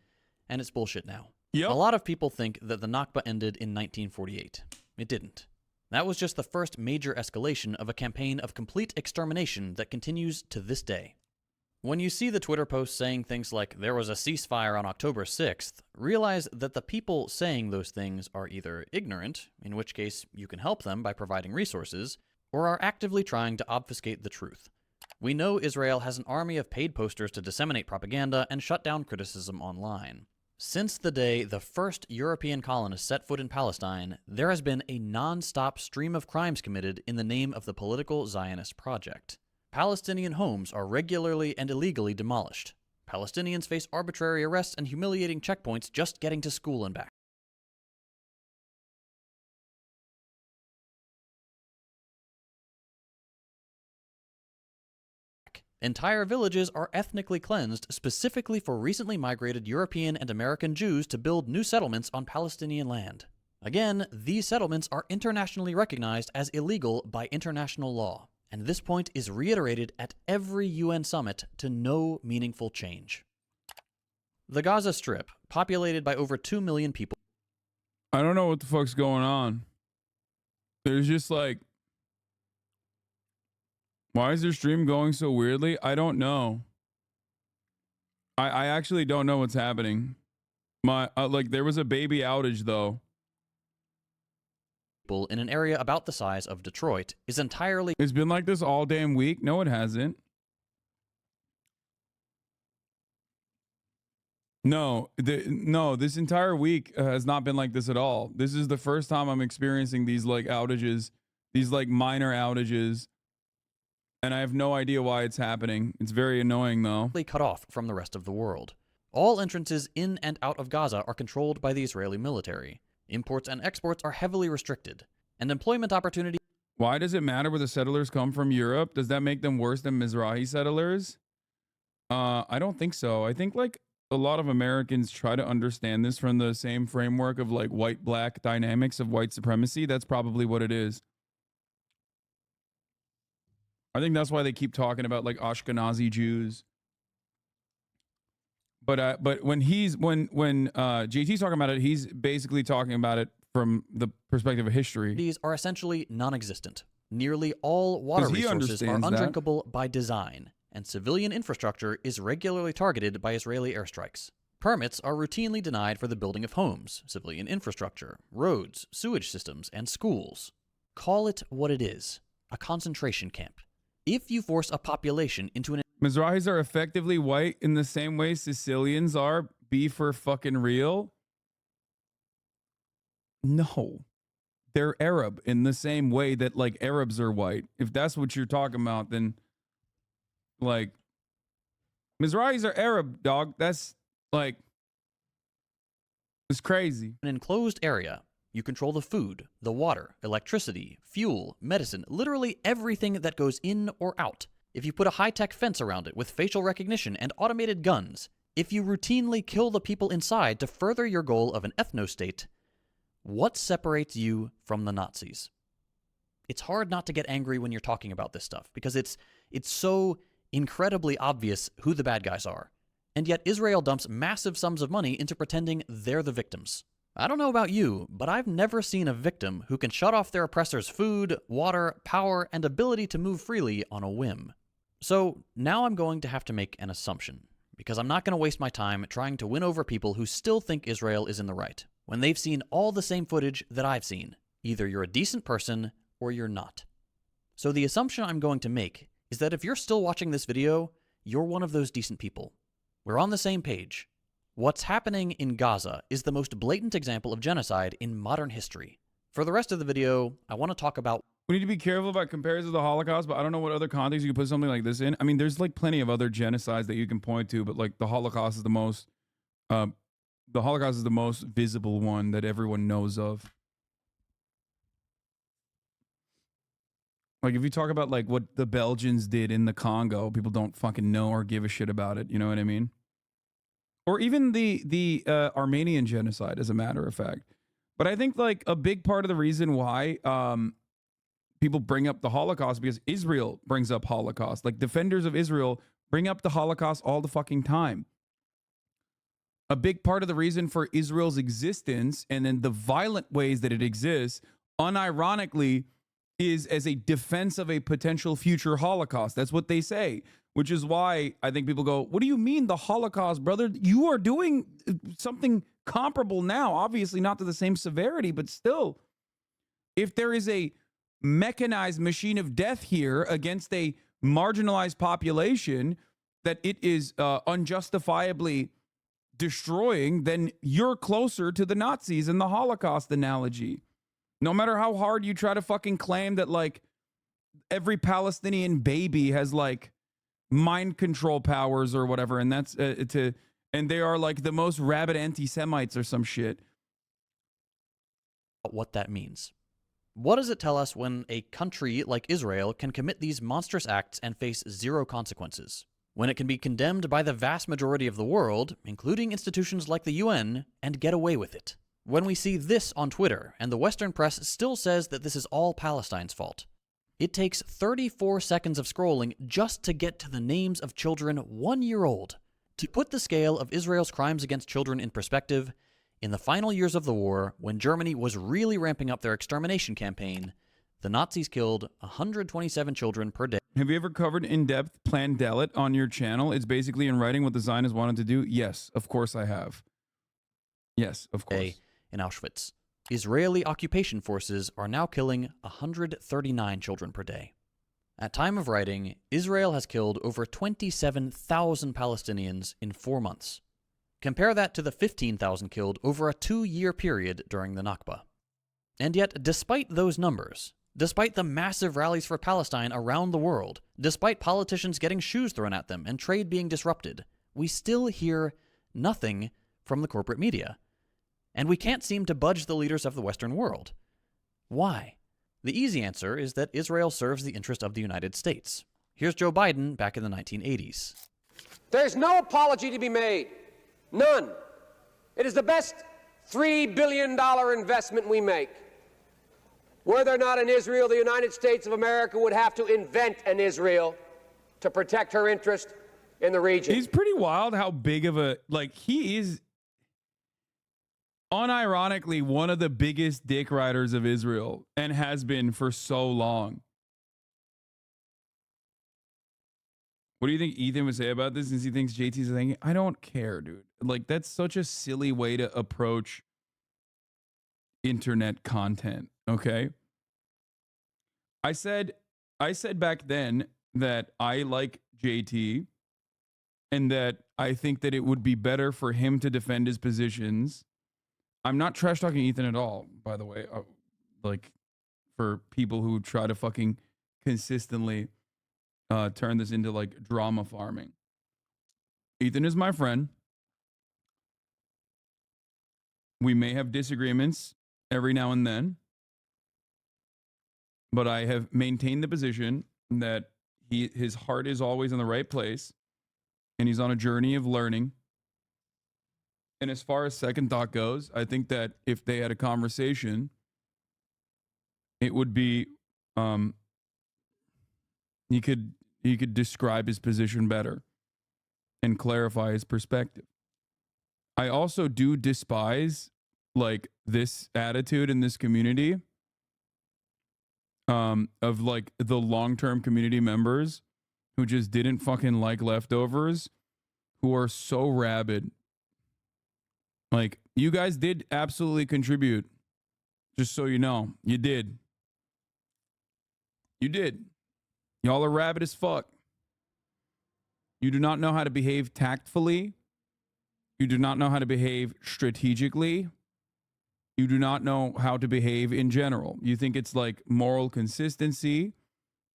and it's bullshit now. Yep. A lot of people think that the Nakba ended in 1948. It didn't. That was just the first major escalation of a campaign of complete extermination that continues to this day. When you see the Twitter posts saying things like, there was a ceasefire on October 6th, realize that the people saying those things are either ignorant, in which case you can help them by providing resources, or are actively trying to obfuscate the truth. We know Israel has an army of paid posters to disseminate propaganda and shut down criticism online. Since the day the first European colonists set foot in Palestine, there has been a non-stop stream of crimes committed in the name of the political Zionist project. Palestinian homes are regularly and illegally demolished. Palestinians face arbitrary arrests and humiliating checkpoints just getting to school and back. Entire villages are ethnically cleansed specifically for recently migrated European and American Jews to build new settlements on Palestinian land. Again, these settlements are internationally recognized as illegal by international law. And this point is reiterated at every UN summit to no meaningful change. The Gaza Strip, populated by over 2 million people. I don't know what the fuck's going on. There's just like, why is their stream going so weirdly? I don't know. I actually don't know what's happening. Like there was a baby outage though. In an area about the size of Detroit is entirely. It's been like this all damn week. No, it hasn't. No, this entire week has not been like this at all. This is the first time I'm experiencing these like outages, these like minor outages, and I have no idea why it's happening. It's very annoying though. Cut off from the rest of the world. All entrances in and out of Gaza are controlled by the Israeli military. Imports and exports are heavily restricted, and employment opportunities. Why does it matter where the settlers come from Europe? Does that make them worse than Mizrahi settlers? I don't think so. I think like a lot of Americans try to understand this from the same framework of like white-black dynamics of white supremacy. That's probably what it is. I think that's why they keep talking about like Ashkenazi Jews. But when JT's talking about it, he's basically talking about it from the perspective of history. These are essentially non-existent. Nearly all water 'Cause he resources are understands that. undrinkable by design, and civilian infrastructure is regularly targeted by Israeli airstrikes. Permits are routinely denied for the building of homes, civilian infrastructure, roads, sewage systems, and schools. Call it what it is, a concentration camp. If you force a population into an Mizrahis are effectively white in the same way Sicilians are. Be for fucking real? No. They're Arab in the same way that, like, Arabs are white. If that's what you're talking about, then, like, Mizrahis are Arab, dog. That's, like, it's crazy. an enclosed area, you control the food, the water, electricity, fuel, medicine, literally everything that goes in or out. If you put a high-tech fence around it with facial recognition and automated guns, if you routinely kill the people inside to further your goal of an ethno-state, what separates you from the Nazis? It's hard not to get angry when you're talking about this stuff because it's so incredibly obvious who the bad guys are. And yet Israel dumps massive sums of money into pretending they're the victims. I don't know about you, but I've never seen a victim who can shut off their oppressor's food, water, power, and ability to move freely on a whim. So now I'm going to have to make an assumption, because I'm not going to waste my time trying to win over people who still think Israel is in the right, when they've seen all the same footage that I've seen. Either you're a decent person, or you're not. So the assumption I'm going to make is that if you're still watching this video, you're one of those decent people. We're on the same page. What's happening in Gaza is the most blatant example of genocide in modern history. For the rest of the video, I want to talk about We need to be careful about comparisons to the Holocaust, but I don't know what other context you could put something like this in. I mean, there's like plenty of other genocides that you can point to, but like the Holocaust is the most visible one that everyone knows of. Like if you talk about like what the Belgians did in the Congo, people don't fucking know or give a shit about it. You know what I mean? Or even the Armenian genocide, as a matter of fact. But I think like a big part of the reason why people bring up the Holocaust because Israel brings up Holocaust. Like defenders of Israel bring up the Holocaust all the fucking time. A big part of the reason for Israel's existence and then the violent ways that it exists, unironically, is as a defense of a potential future Holocaust. That's what they say, which is why I think people go, what do you mean the Holocaust, brother? You are doing something comparable now, obviously not to the same severity, but still, if there is a mechanized machine of death here against a marginalized population that it is unjustifiably destroying, then you're closer to the Nazis in the Holocaust analogy. No matter how hard you try to fucking claim that like every Palestinian baby has like mind control powers or whatever, and that's and they are like the most rabid anti-Semites or some shit. what that means. What does it tell us when a country like Israel can commit these monstrous acts and face zero consequences? When it can be condemned by the vast majority of the world, including institutions like the UN, and get away with it? When we see this on Twitter, and the Western press still says that this is all Palestine's fault. It takes 34 seconds of scrolling just to get to the names of children 1 year old. To put the scale of Israel's crimes against children in perspective, in the final years of the war, when Germany was really ramping up their extermination campaign, the Nazis killed 127 children per day. Have you ever covered in-depth Plan Dalet on your channel? It's basically in writing what the Zionists wanted to do. Yes, of course I have. Yes, of course. In Auschwitz. Israeli occupation forces are now killing 139 children per day. At time of writing, Israel has killed over 27,000 Palestinians in 4 months. Compare that to the 15,000 killed over a 2-year period during the Nakba. And yet, despite those numbers, despite the massive rallies for Palestine around the world, despite politicians getting shoes thrown at them and trade being disrupted, we still hear nothing from the corporate media. And we can't seem to budge the leaders of the Western world. Why? The easy answer is that Israel serves the interest of the United States. Here's Joe Biden back in the 1980s. There's no apology to be made. None. It is the best $3 billion investment we make. Were there not an Israel, the United States of America would have to invent an Israel to protect her interest in the region. He's pretty wild how big of a, like, he is unironically one of the biggest dick riders of Israel and has been for so long. What do you think Ethan would say about this since he thinks JT's a thing? I don't care, dude. Like, that's such a silly way to approach internet content, okay? I said back then that I like JT and that I think that it would be better for him to defend his positions. I'm not trash talking Ethan at all, by the way. Like, for people who try to fucking consistently turn this into like drama farming. Ethan is my friend. We may have disagreements every now and then, but I have maintained the position that his heart is always in the right place and he's on a journey of learning. And as far as second thought goes, I think that if they had a conversation, it would be he could describe his position better and clarify his perspective. I also do despise like this attitude in this community of like the long-term community members who just didn't fucking like leftovers, who are so rabid. Like, you guys did absolutely contribute. Just so you know, you did. You did. Y'all are rabid as fuck. You do not know how to behave tactfully. You do not know how to behave strategically. You do not know how to behave in general. You think it's like moral consistency,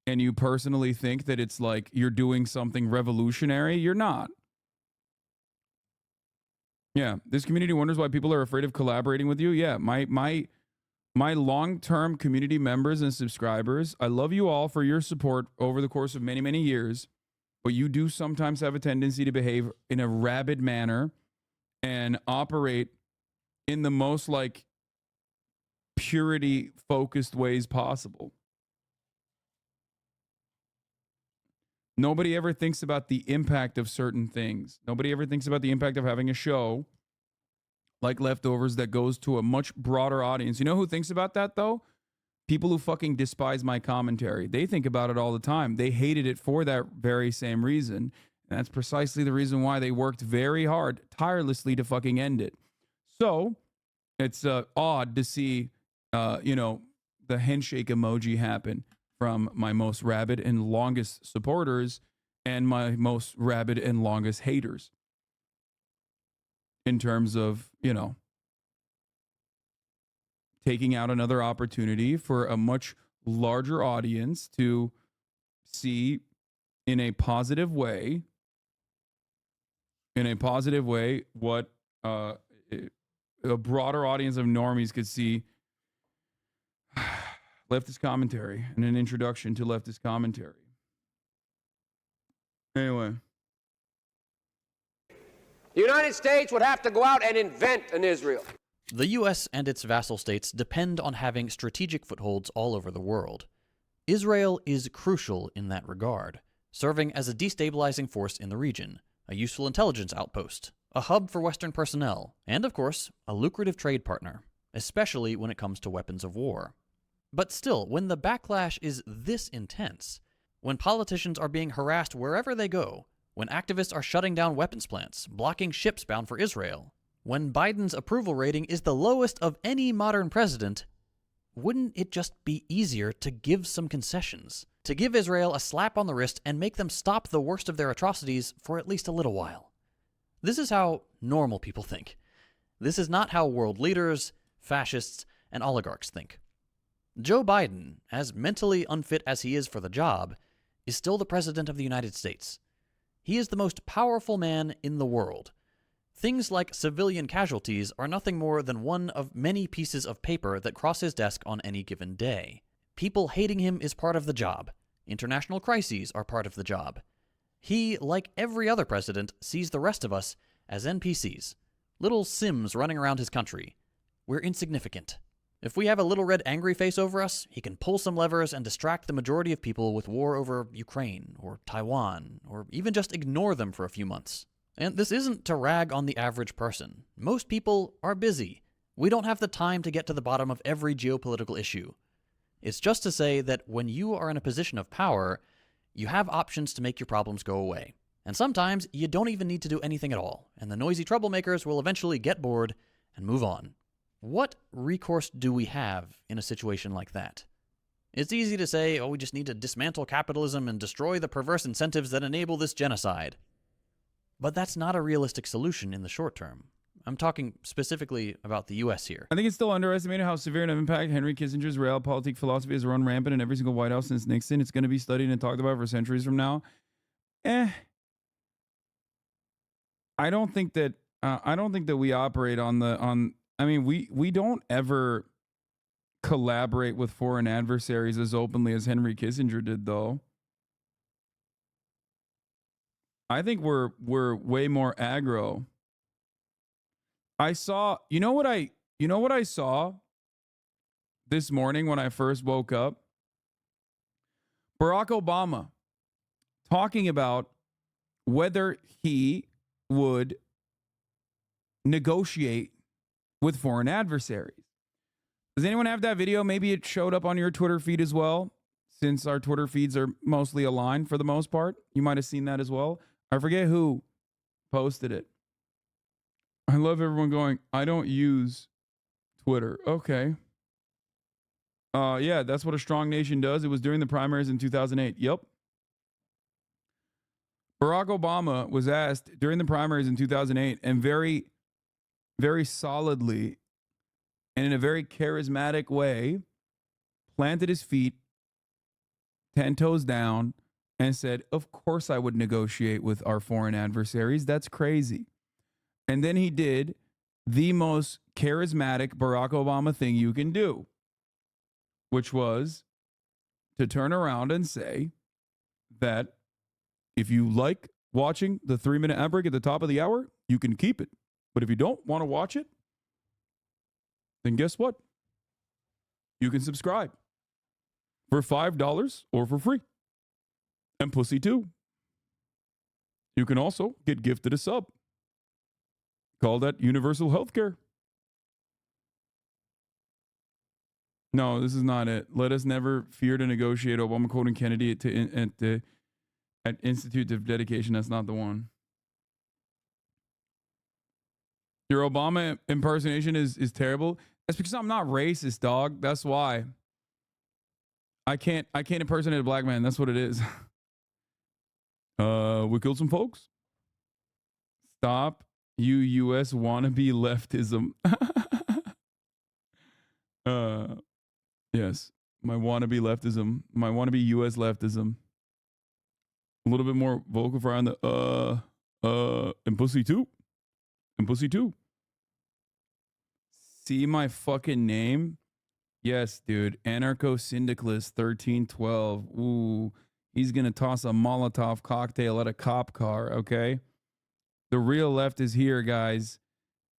and you personally think that it's like you're doing something revolutionary. You're not. Yeah, this community wonders why people are afraid of collaborating with you. Yeah, my long-term community members and subscribers, I love you all for your support over the course of many, many years, but you do sometimes have a tendency to behave in a rabid manner and operate in the most like purity-focused ways possible. Nobody ever thinks about the impact of certain things. Nobody ever thinks about the impact of having a show like Leftovers that goes to a much broader audience. You know who thinks about that, though? People who fucking despise my commentary. They think about it all the time. They hated it for that very same reason. And that's precisely the reason why they worked very hard, tirelessly to fucking end it. So it's odd to see, the handshake emoji happen from my most rabid and longest supporters and my most rabid and longest haters. In terms of, taking out another opportunity for a much larger audience to see in a positive way what a broader audience of normies could see leftist commentary and an introduction to leftist commentary. Anyway. The United States would have to go out and invent an Israel. The U.S. and its vassal states depend on having strategic footholds all over the world. Israel is crucial in that regard, serving as a destabilizing force in the region, a useful intelligence outpost, a hub for Western personnel, and, of course, a lucrative trade partner, especially when it comes to weapons of war. But still, when the backlash is this intense, when politicians are being harassed wherever they go, when activists are shutting down weapons plants, blocking ships bound for Israel, when Biden's approval rating is the lowest of any modern president, wouldn't it just be easier to give some concessions? To give Israel a slap on the wrist and make them stop the worst of their atrocities for at least a little while? This is how normal people think. This is not how world leaders, fascists, and oligarchs think. Joe Biden, as mentally unfit as he is for the job, is still the president of the United States. He is the most powerful man in the world. Things like civilian casualties are nothing more than one of many pieces of paper that cross his desk on any given day. People hating him is part of the job. International crises are part of the job. He, like every other president, sees the rest of us as NPCs, little Sims running around his country. We're insignificant. If we have a little red angry face over us, he can pull some levers and distract the majority of people with war over Ukraine or Taiwan, or even just ignore them for a few months. And this isn't to rag on the average person. Most people are busy. We don't have the time to get to the bottom of every geopolitical issue. It's just to say that when you are in a position of power, you have options to make your problems go away. And sometimes you don't even need to do anything at all, and the noisy troublemakers will eventually get bored and move on. What recourse do we have in a situation like that? It's easy to say, we just need to dismantle capitalism and destroy the perverse incentives that enable this genocide. But that's not a realistic solution in the short term. I'm talking specifically about the U.S. here. I think it's still underestimated how severe an impact Henry Kissinger's realpolitik philosophy has run rampant in every single White House since Nixon. It's going to be studied and talked about for centuries from now. I don't think that we operate we don't ever collaborate with foreign adversaries as openly as Henry Kissinger did, though. I think we're way more aggro. I saw, you know what I saw this morning when I first woke up? Barack Obama talking about whether he would negotiate with foreign adversaries. Does anyone have that video? Maybe it showed up on your Twitter feed as well, since our Twitter feeds are mostly aligned for the most part. You might have seen that as well. I forget who posted it. I love everyone going, I don't use Twitter. Okay. Yeah, that's what a strong nation does. It was during the primaries in 2008. Yep. Barack Obama was asked during the primaries in 2008 and very, very solidly and in a very charismatic way planted his feet 10 toes down and said, of course I would negotiate with our foreign adversaries. That's crazy. And then he did the most charismatic Barack Obama thing you can do, which was to turn around and say that if you like watching the 3-minute ad break at the top of the hour, you can keep it. But if you don't want to watch it, then guess what? You can subscribe for $5 or for free. And pussy too. You can also get gifted a sub. Call that universal healthcare. No, this is not it. Let us never fear to negotiate. Obama quoting Kennedy at Institute of Dedication. That's not the one. Your Obama impersonation is terrible. That's because I'm not racist, dog. That's why. I can't impersonate a black man. That's what it is. We killed some folks. Stop. You U.S. wannabe leftism. Yes. My wannabe leftism. My wannabe U.S. leftism. A little bit more vocal fry on the and pussy too. And pussy too. See my fucking name? Yes, dude. Anarcho-syndicalist 1312. Ooh. He's gonna toss a Molotov cocktail at a cop car, okay? The real left is here, guys.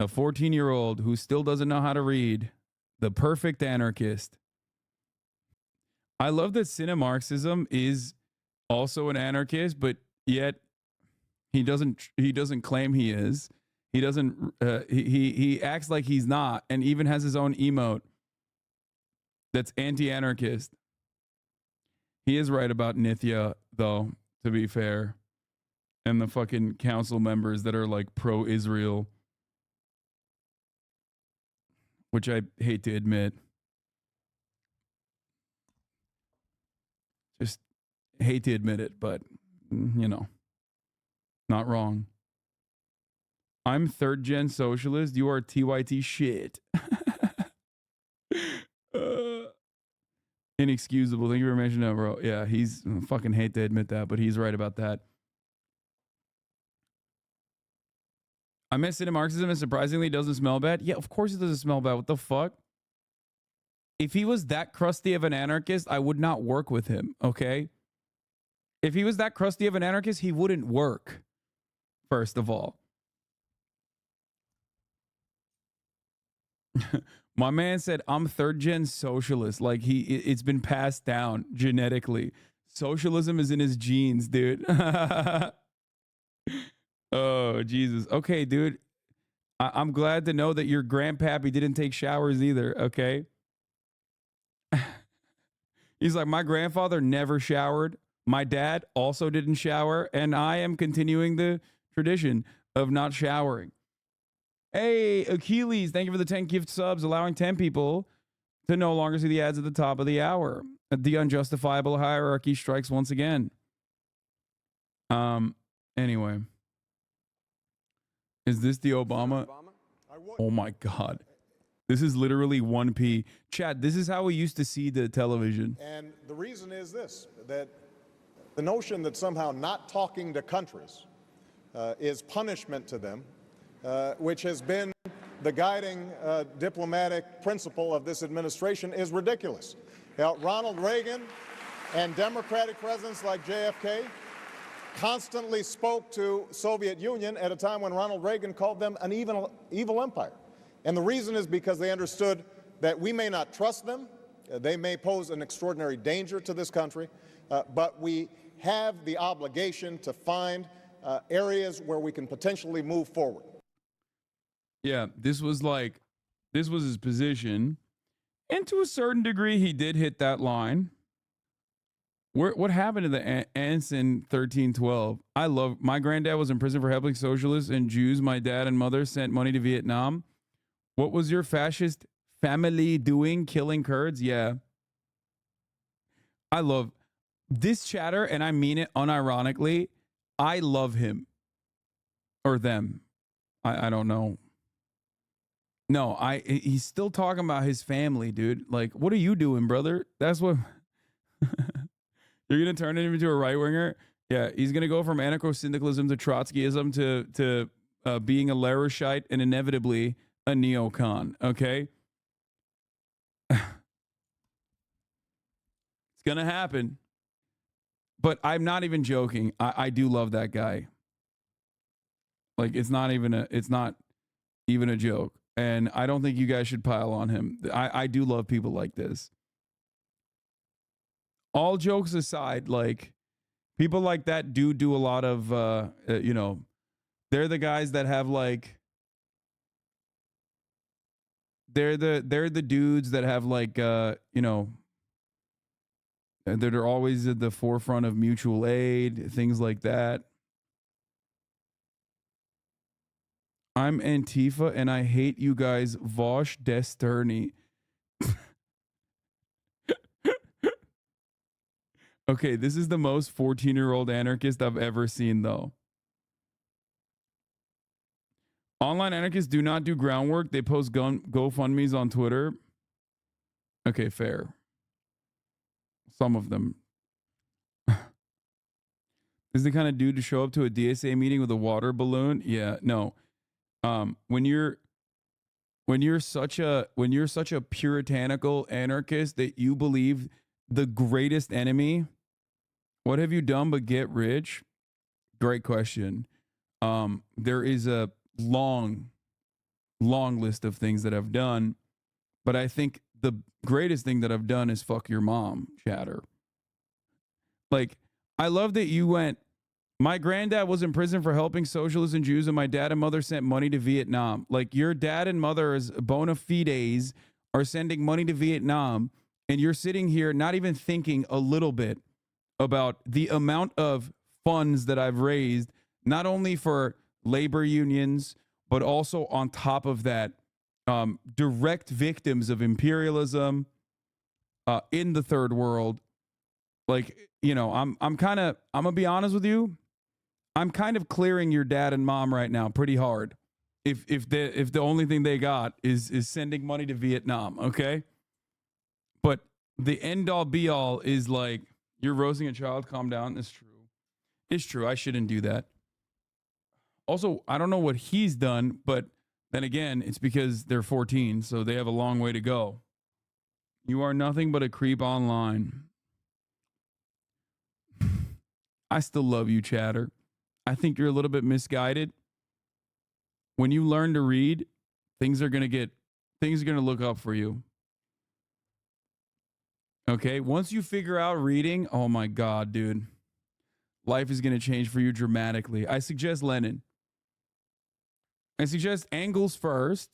A 14-year-old who still doesn't know how to read. The perfect anarchist. I love that Cinemarxism is also an anarchist, but yet he doesn't claim he is. He doesn't he acts like he's not, and even has his own emote that's anti-anarchist. He is right about Nithya, though, to be fair. And the fucking council members that are like pro-Israel, which I hate to admit. Just hate to admit it, but, you know, not wrong. I'm third-gen socialist. You are TYT shit. Inexcusable. Thank you for mentioning that, bro. Yeah, he's fucking hate to admit that, but he's right about that. I meant Cinemarxism and surprisingly doesn't smell bad. Yeah, of course it doesn't smell bad. What the fuck? If he was that crusty of an anarchist, I would not work with him, okay? If he was that crusty of an anarchist, he wouldn't work, first of all. My man said, I'm third gen socialist. Like it's been passed down genetically. Socialism is in his genes, dude. Oh, Jesus. Okay, dude. I'm glad to know that your grandpappy didn't take showers either. Okay. He's like, my grandfather never showered. My dad also didn't shower. And I am continuing the tradition of not showering. Hey, Achilles, thank you for the 10 gift subs, allowing 10 people to no longer see the ads at the top of the hour. The unjustifiable hierarchy strikes once again. Anyway. Is this the Obama? Oh my God. This is literally 1p. Chad, this is how we used to see the television. And the reason is this, that the notion that somehow not talking to countries is punishment to them, which has been the guiding diplomatic principle of this administration, is ridiculous. Now, Ronald Reagan and Democratic presidents like JFK constantly spoke to Soviet Union at a time when Ronald Reagan called them an evil empire. And the reason is because they understood that we may not trust them, they may pose an extraordinary danger to this country, but we have the obligation to find areas where we can potentially move forward. Yeah, this was his position. And to a certain degree, he did hit that line. What happened to the ants in 1312? My granddad was in prison for helping socialists and Jews. My dad and mother sent money to Vietnam. What was your fascist family doing? Killing Kurds? Yeah. I love this chatter, and I mean it unironically. I love him. Or them. I don't know. No, he's still talking about his family, dude. Like, what are you doing, brother? That's what... You're going to turn him into a right-winger? Yeah, he's going to go from anarcho-syndicalism to Trotskyism to being a Larouchite and inevitably a neocon, okay? It's going to happen. But I'm not even joking. I do love that guy. Like, it's not even a joke. And I don't think you guys should pile on him. I do love people like this. All jokes aside, like, people like that do a lot of, they're the guys that have, like, they're the dudes that have, like, that are always at the forefront of mutual aid, things like that. I'm Antifa and I hate you guys. Vosh Desterny. Okay, this is the most 14-year-old anarchist I've ever seen, though. Online anarchists do not do groundwork. They post GoFundMes on Twitter. Okay, fair. Some of them. This is the kind of dude to show up to a DSA meeting with a water balloon. Yeah, no. When you're such a puritanical anarchist that you believe the greatest enemy, what have you done but get rich? Great question. There is a long list of things that I've done, but I think the greatest thing that I've done is fuck your mom, chatter. Like, I love that you went, my granddad was in prison for helping socialists and Jews, and my dad and mother sent money to Vietnam. Like, your dad and mother as bona fides are sending money to Vietnam, and you're sitting here not even thinking a little bit about the amount of funds that I've raised, not only for labor unions, but also on top of that, direct victims of imperialism in the third world. Like, I'm gonna be honest with you. I'm kind of clearing your dad and mom right now pretty hard. If the only thing they got is sending money to Vietnam, okay? But the end all be all is like, you're roasting a child, calm down. It's true. It's true. I shouldn't do that. Also, I don't know what he's done, but then again, it's because they're 14, so they have a long way to go. You are nothing but a creep online. I still love you, chatter. I think you're a little bit misguided. When you learn to read, things are going to get things are going to look up for you. Okay? Once you figure out reading, oh my God, dude. Life is going to change for you dramatically. I suggest Lenin. I suggest Engels first,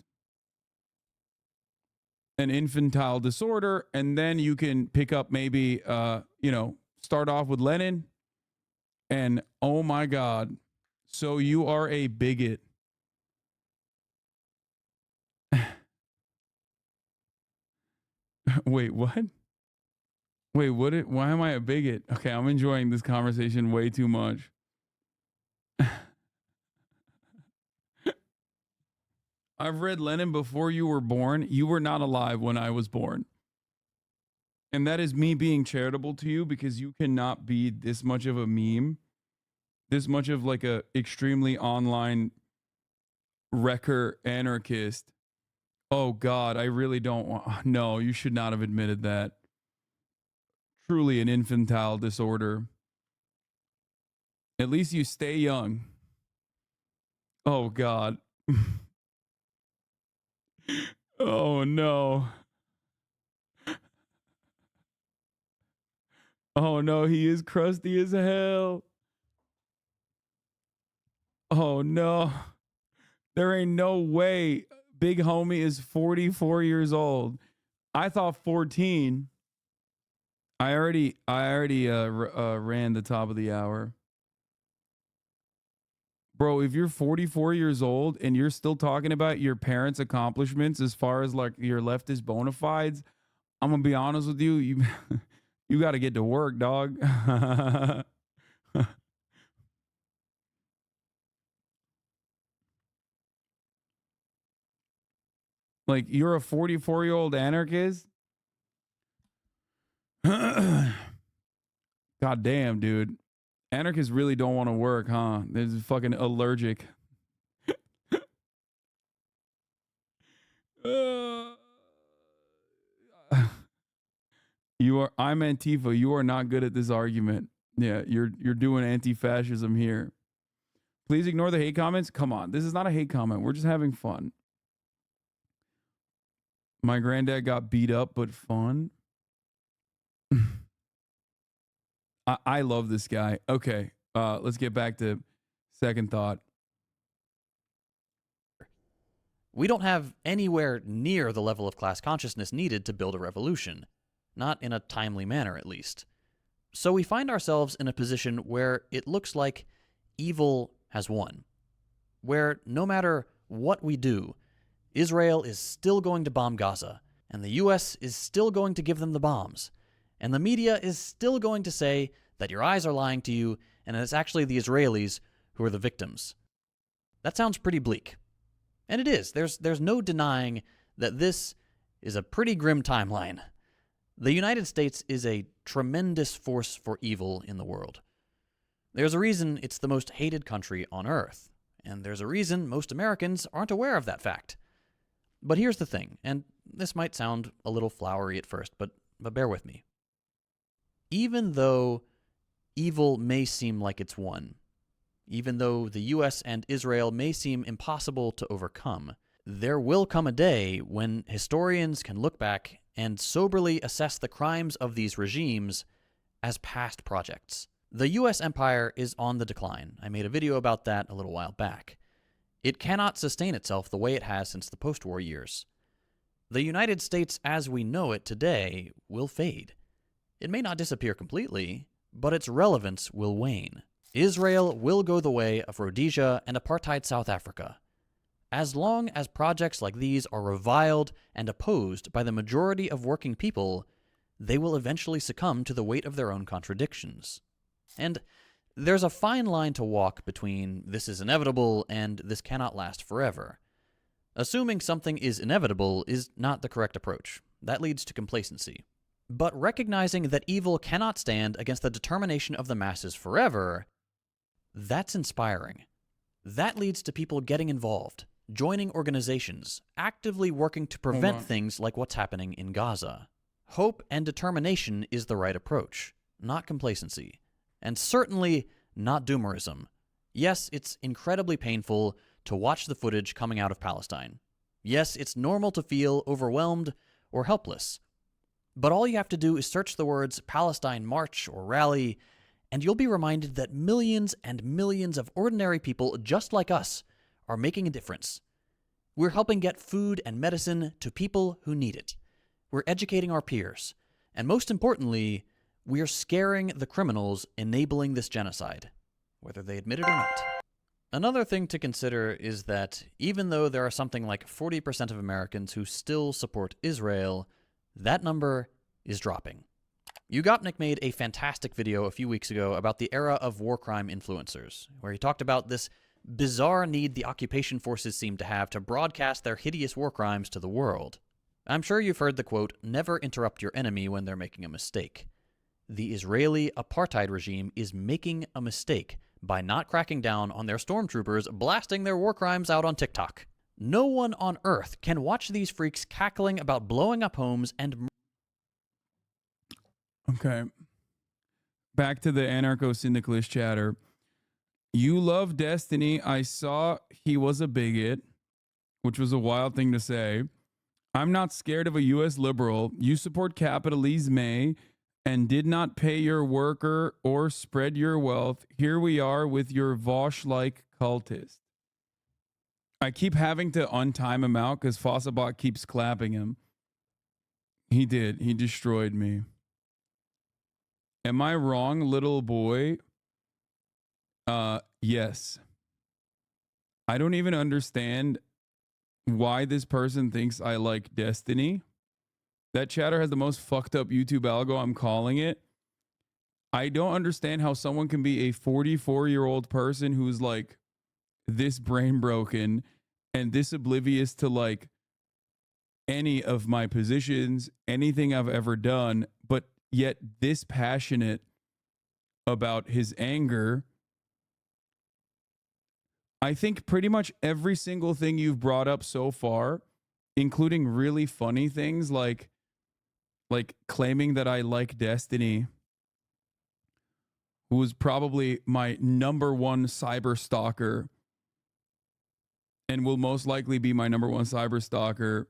an infantile disorder, and then you can pick up maybe, start off with Lenin. And oh my God, so you are a bigot. Wait, what? Wait, why am I a bigot? Okay, I'm enjoying this conversation way too much. I've read Lenin before you were born. You were not alive when I was born. And that is me being charitable to you because you cannot be this much of a meme, this much of like a extremely online wrecker anarchist. Oh God, I really don't want. No, you should not have admitted that. Truly an infantile disorder. At least you stay young. Oh God. Oh no. Oh no, he is crusty as hell. Oh no. There ain't no way big homie is 44 years old. I thought 14. I already ran the top of the hour. Bro, if you're 44 years old and you're still talking about your parents' accomplishments as far as like your leftist bona fides, I'm gonna be honest with you, you got to get to work, dog. Like you're a 44-year-old anarchist? God damn, dude. Anarchists really don't want to work, huh? They're just fucking allergic. I'm Antifa. You are not good at this argument. Yeah, you're doing anti-fascism here. Please ignore the hate comments. Come on, this is not a hate comment. We're just having fun. My granddad got beat up, but fun. I love this guy. Okay, let's get back to second thought. We don't have anywhere near the level of class consciousness needed to build a revolution. Not in a timely manner, at least. So we find ourselves in a position where it looks like evil has won. Where no matter what we do, Israel is still going to bomb Gaza, and the US is still going to give them the bombs, and the media is still going to say that your eyes are lying to you, and it's actually the Israelis who are the victims. That sounds pretty bleak. And it is. There's no denying that this is a pretty grim timeline. The United States is a tremendous force for evil in the world. There's a reason it's the most hated country on Earth, and there's a reason most Americans aren't aware of that fact. But here's the thing, and this might sound a little flowery at first, but bear with me. Even though evil may seem like it's won, even though the US and Israel may seem impossible to overcome, there will come a day when historians can look back and soberly assess the crimes of these regimes as past projects. The US empire is on the decline. I made a video about that a little while back. It cannot sustain itself the way it has since the post-war years. The United States as we know it today will fade. It may not disappear completely, but its relevance will wane. Israel will go the way of Rhodesia and apartheid South Africa. As long as projects like these are reviled and opposed by the majority of working people, they will eventually succumb to the weight of their own contradictions. And there's a fine line to walk between this is inevitable and this cannot last forever. Assuming something is inevitable is not the correct approach. That leads to complacency. But recognizing that evil cannot stand against the determination of the masses forever, that's inspiring. That leads to people getting involved, joining organizations, actively working to prevent things like what's happening in Gaza. Hope and determination is the right approach, not complacency. And certainly not doomerism. Yes, it's incredibly painful to watch the footage coming out of Palestine. Yes, it's normal to feel overwhelmed or helpless. But all you have to do is search the words Palestine March or Rally, and you'll be reminded that millions and millions of ordinary people just like us are making a difference. We're helping get food and medicine to people who need it. We're educating our peers. And most importantly, we're scaring the criminals enabling this genocide, whether they admit it or not. Another thing to consider is that even though there are something like 40% of Americans who still support Israel, that number is dropping. YouGopnik made a fantastic video a few weeks ago about the era of war crime influencers, where he talked about this bizarre need the occupation forces seem to have to broadcast their hideous war crimes to the world. I'm sure you've heard the quote, "Never interrupt your enemy when they're making a mistake." The Israeli apartheid regime is making a mistake by not cracking down on their stormtroopers blasting their war crimes out on TikTok. No one on earth can watch these freaks cackling about blowing up homes and... Okay. Back to the anarcho-syndicalist chatter. You love Destiny. I saw he was a bigot, which was a wild thing to say. I'm not scared of a U.S. liberal. You support capitalisme and did not pay your worker or spread your wealth. Here we are with your Vosh-like cultist. I keep having to untime him out because Fossabot keeps clapping him. He did. He destroyed me. Am I wrong, little boy? Yes. I don't even understand why this person thinks I like Destiny. That chatter has the most fucked up YouTube algo, I'm calling it. I don't understand how someone can be a 44-year-old person who's like this brain broken and this oblivious to like any of my positions, anything I've ever done, but yet this passionate about his anger. I think pretty much every single thing you've brought up so far, including really funny things like claiming that I like Destiny, who was probably my number one cyber stalker and will most likely be my number one cyber stalker.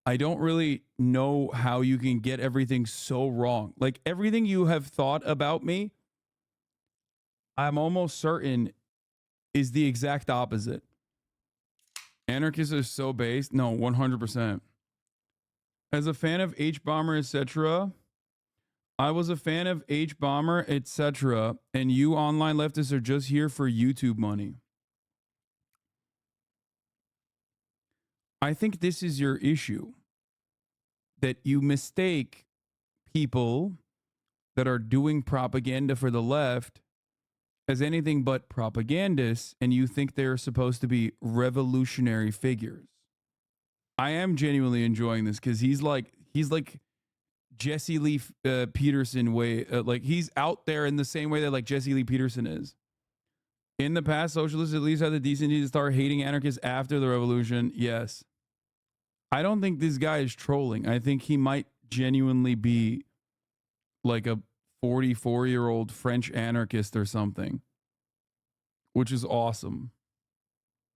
I don't really know how you can get everything so wrong. Like everything you have thought about me, I'm almost certain is the exact opposite. Anarchists are so based. No, 100%. As a fan of H-Bomber, etc., I was a fan of H-Bomber, etc., and you online leftists are just here for YouTube money. I think this is your issue, that you mistake people that are doing propaganda for the left as anything but propagandists, and you think they're supposed to be revolutionary figures. I am genuinely enjoying this because he's like Jesse Lee Peterson way, like he's out there in the same way that like Jesse Lee Peterson is. In the past, socialists at least had the decency to start hating anarchists after the revolution. Yes. I don't think this guy is trolling. I think he might genuinely be like a 44-year-old French anarchist or something, which is awesome.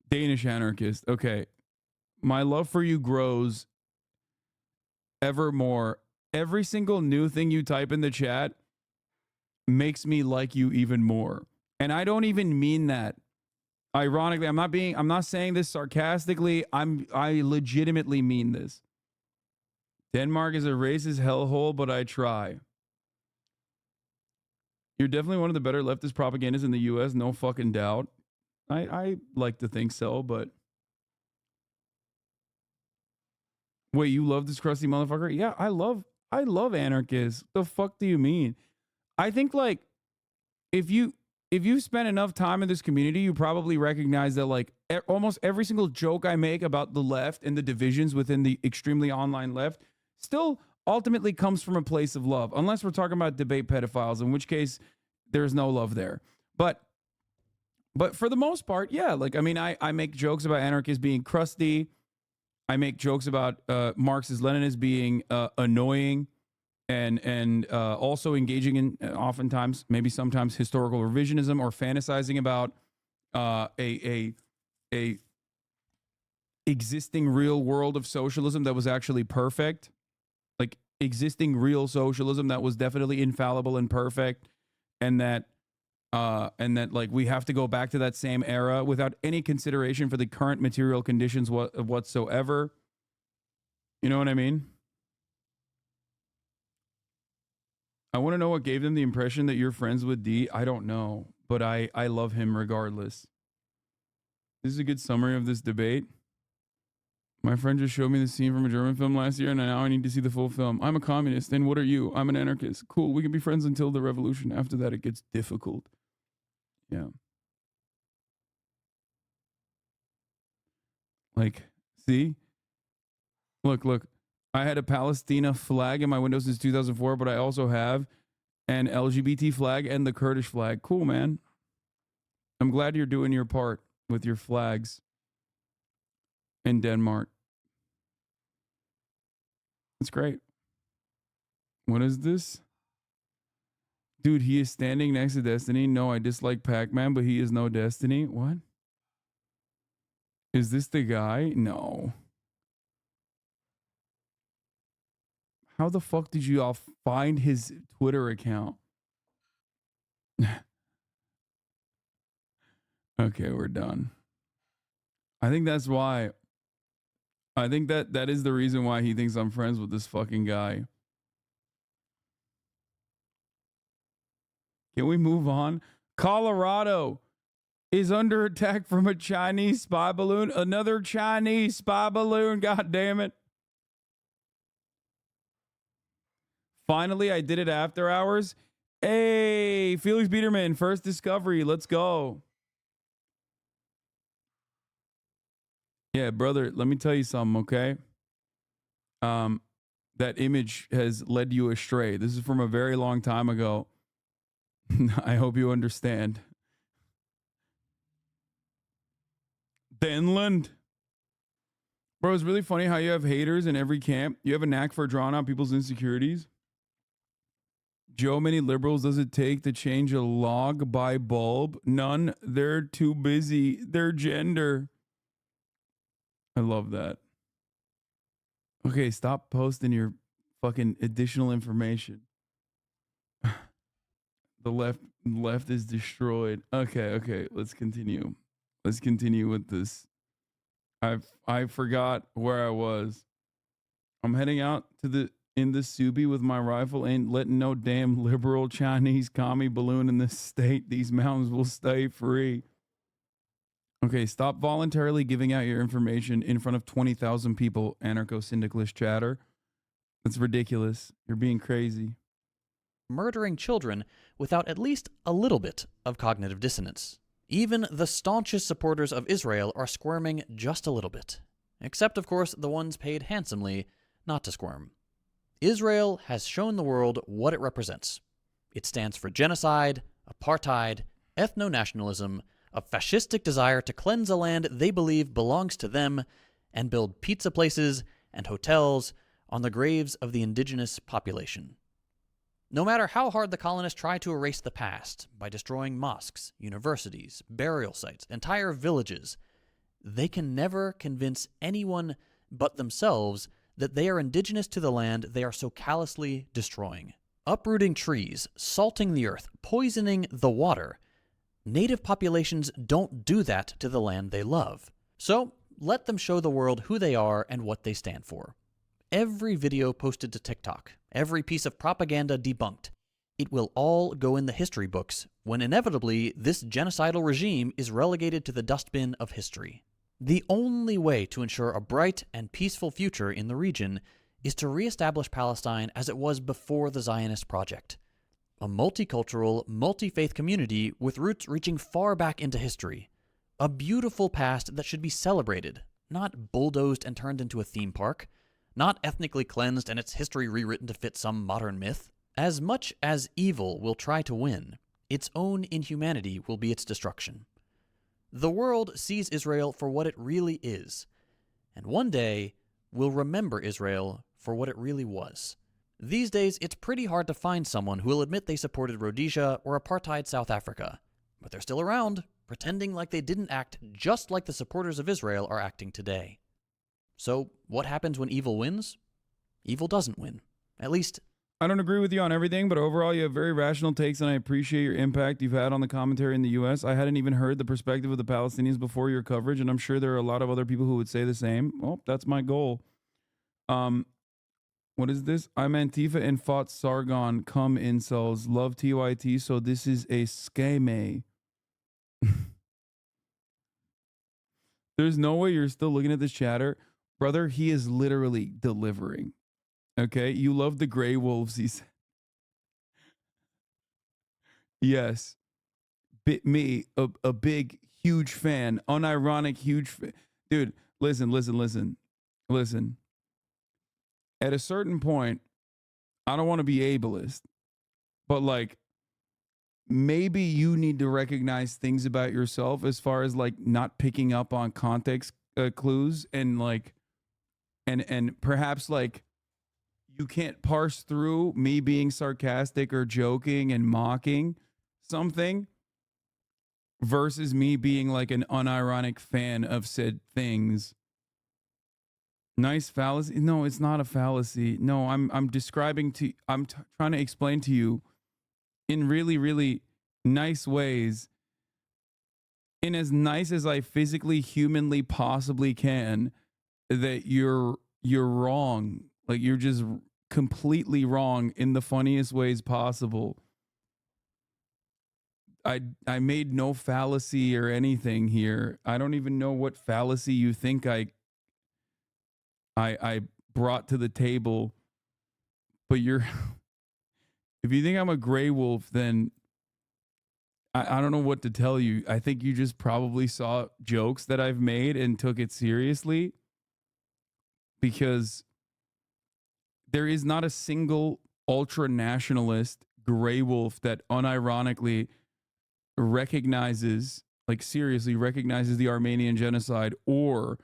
Danish anarchist. Okay. My love for you grows ever more. Every single new thing you type in the chat makes me like you even more. And I don't even mean that. Ironically, I'm not saying this sarcastically. I legitimately mean this. Denmark is a racist hellhole, but I try. You're definitely one of the better leftist propagandists in the US, no fucking doubt. I like to think so, but wait, you love this crusty motherfucker? Yeah, I love anarchists. The fuck do you mean? I think like if you spend enough time in this community, you probably recognize that like almost every single joke I make about the left and the divisions within the extremely online left still ultimately comes from a place of love, unless we're talking about debate pedophiles, in which case there's no love there. But for the most part, yeah, like I mean, I make jokes about anarchists being crusty. I make jokes about Marxist Leninists being annoying and also engaging in oftentimes, maybe sometimes historical revisionism or fantasizing about a existing real world of socialism that was actually perfect, like existing real socialism that was definitely infallible and perfect, and that like we have to go back to that same era without any consideration for the current material conditions whatsoever. You know what I mean? I want to know what gave them the impression that you're friends with D. I don't know, but I love him regardless. This is a good summary of this debate. My friend just showed me the scene from a German film last year, and now I need to see the full film. I'm a communist, and what are you? I'm an anarchist. Cool, we can be friends until the revolution. After that, it gets difficult. Yeah. Like, see? Look. I had a Palestina flag in my window since 2004, but I also have an LGBT flag and the Kurdish flag. Cool, man. I'm glad you're doing your part with your flags in Denmark. That's great. What is this? Dude, he is standing next to Destiny. No, I dislike Pac-Man, but he is no Destiny. What? Is this the guy? No. How the fuck did you all find his Twitter account? Okay, we're done. I think that's why. I think that is the reason why he thinks I'm friends with this fucking guy. Can we move on? Colorado is under attack from a Chinese spy balloon. Another Chinese spy balloon. God damn it. Finally, I did it after hours. Hey, Felix Biederman, first discovery. Let's go. Yeah, brother, let me tell you something, okay? That image has led you astray. This is from a very long time ago. I hope you understand. Denland. Bro, it's really funny how you have haters in every camp. You have a knack for drawing out people's insecurities. Joe, many liberals does it take to change a log by bulb? None. They're too busy. Their gender. I love that. Okay, stop posting your fucking additional information. The left is destroyed. Okay, let's continue. Let's continue with this. I forgot where I was. I'm heading out in the Subi with my rifle. Ain't letting no damn liberal Chinese commie balloon in this state. These mountains will stay free. Okay, stop voluntarily giving out your information in front of 20,000 people, anarcho-syndicalist chatter. That's ridiculous. You're being crazy. Murdering children without at least a little bit of cognitive dissonance. Even the staunchest supporters of Israel are squirming just a little bit. Except, of course, the ones paid handsomely not to squirm. Israel has shown the world what it represents. It stands for genocide, apartheid, ethno-nationalism, a fascistic desire to cleanse a land they believe belongs to them, and build pizza places and hotels on the graves of the indigenous population. No matter how hard the colonists try to erase the past by destroying mosques, universities, burial sites, entire villages, they can never convince anyone but themselves that they are indigenous to the land they are so callously destroying. Uprooting trees, salting the earth, poisoning the water. Native populations don't do that to the land they love. So let them show the world who they are and what they stand for. Every video posted to TikTok, every piece of propaganda debunked. It will all go in the history books when inevitably this genocidal regime is relegated to the dustbin of history. The only way to ensure a bright and peaceful future in the region is to reestablish Palestine as it was before the Zionist project. A multicultural, multi-faith community with roots reaching far back into history. A beautiful past that should be celebrated, not bulldozed and turned into a theme park. Not ethnically cleansed and its history rewritten to fit some modern myth. As much as evil will try to win, its own inhumanity will be its destruction. The world sees Israel for what it really is, and one day will remember Israel for what it really was. These days, it's pretty hard to find someone who will admit they supported Rhodesia or apartheid South Africa, but they're still around, pretending like they didn't act just like the supporters of Israel are acting today. So, what happens when evil wins? Evil doesn't win. At least, I don't agree with you on everything, but overall, you have very rational takes, and I appreciate your impact you've had on the commentary in the U.S. I hadn't even heard the perspective of the Palestinians before your coverage, and I'm sure there are a lot of other people who would say the same. Well, that's my goal. What is this? I'm Antifa and fought Sargon. Come incels. Love TYT, so this is a scheme. There's no way you're still looking at this chatter. Brother, he is literally delivering. Okay? You love the Grey Wolves, he said. Yes. Me, a big, huge fan. Unironic, huge fan. Dude, listen. At a certain point, I don't want to be ableist, but like, maybe you need to recognize things about yourself as far as like not picking up on context clues and like, and perhaps like you can't parse through me being sarcastic or joking and mocking something versus me being like an unironic fan of said things. Nice fallacy. No, it's not a fallacy. No, I'm describing to trying to explain to you in really, really nice ways, in as nice as I physically, humanly possibly can, that you're wrong. Like, you're just completely wrong in the funniest ways possible. I made no fallacy or anything here. I don't even know what fallacy you think I brought to the table. But if you think I'm a gray wolf, then I don't know what to tell you. I think you just probably saw jokes that I've made and took it seriously, because there is not a single ultra nationalist gray wolf that unironically recognizes, like seriously recognizes, the Armenian genocide, or